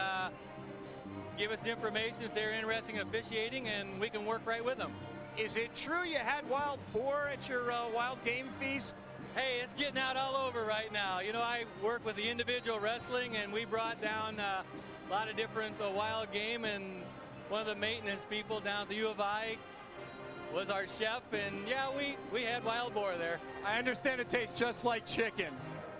give us information if they're interested in officiating, and we can work right with them. Is it true you had wild boar at your wild game feast? Hey, it's getting out all over right now. You know, I work with the individual wrestling, and we brought down a lot of different wild game, and one of the maintenance people down at the U of I was our chef, and yeah, we had wild boar there. I understand it tastes just like chicken.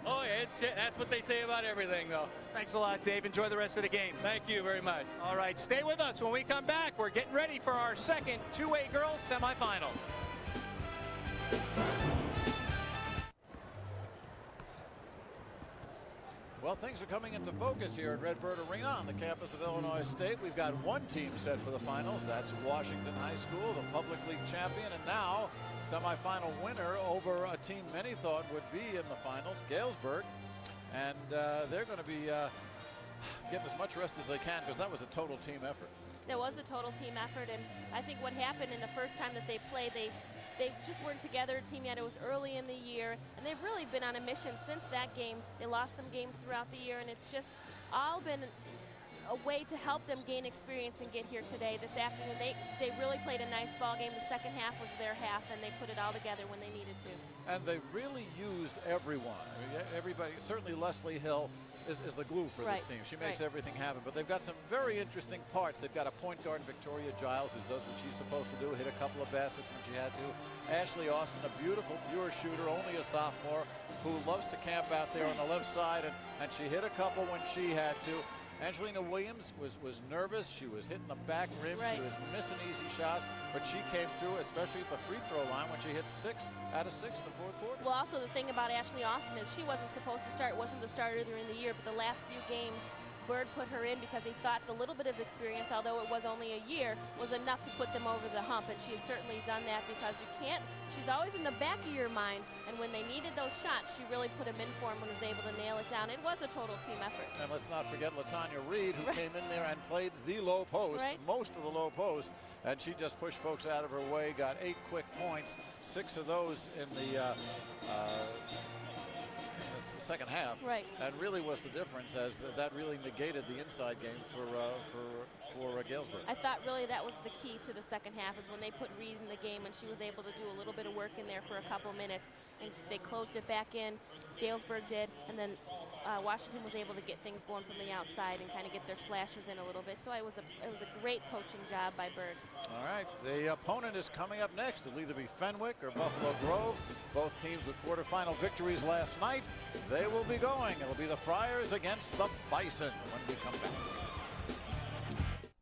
Oh, yeah, that's what they say about everything, though. Thanks a lot, Dave. Enjoy the rest of the games. Thank you very much. All right, stay with us. When we come back, we're getting ready for our second 2A girls semifinal. Well, things are coming into focus here at Redbird Arena on the campus of Illinois State. We've got one team set for the finals. That's Washington High School, the Public League champion, and now semifinal winner over a team many thought would be in the finals, Galesburg. And they're going to be getting as much rest as they can, because that was a total team effort. There was a total team effort, and I think what happened in the first time that they played, they they just weren't together a team yet. It was early in the year, and they've really been on a mission since that game. They lost some games throughout the year, and it's just all been a way to help them gain experience and get here today. This afternoon, they really played a nice ball game. The second half was their half, and they put it all together when they needed to. And they really used everyone. I mean, everybody, certainly Leslie Hill is the glue for this team. She makes everything happen. But they've got some very interesting parts. They've got a point guard, Victoria Giles, who does what she's supposed to do, hit a couple of baskets when she had to. Ashley Austin, a beautiful, pure shooter, only a sophomore, who loves to camp out there on the left side, and she hit a couple when she had to. Angelina Williams was nervous. She was hitting the back rim. She was missing easy shots, but she came through, especially at the free throw line when she hit 6 out of 6 in the fourth quarter. Well, also the thing about Ashley Austin is she wasn't supposed to start, wasn't the starter during the year, but the last few games, Bird put her in because he thought the little bit of experience, although it was only a year, was enough to put them over the hump, and she has certainly done that because you can't, she's always in the back of your mind, and when they needed those shots, she really put them in for them and was able to nail it down. It was a total team effort. And let's not forget LaTanya Reed, who came in there and played the low post, most of the low post, and she just pushed folks out of her way, got 8 quick points, 6 of those in the second half, and really was the difference, as that really negated the inside game for Galesburg. I thought really that was the key to the second half, is when they put Reed in the game and she was able to do a little bit of work in there for a couple minutes, and they closed it back in. Galesburg did, and then Washington was able to get things going from the outside and kind of get their slashers in a little bit. So it was a great coaching job by Berg. All right, the opponent is coming up next. It'll either be Fenwick or Buffalo Grove. Both teams with quarterfinal victories last night. They will be going. It'll be the Friars against the Bison when we come back.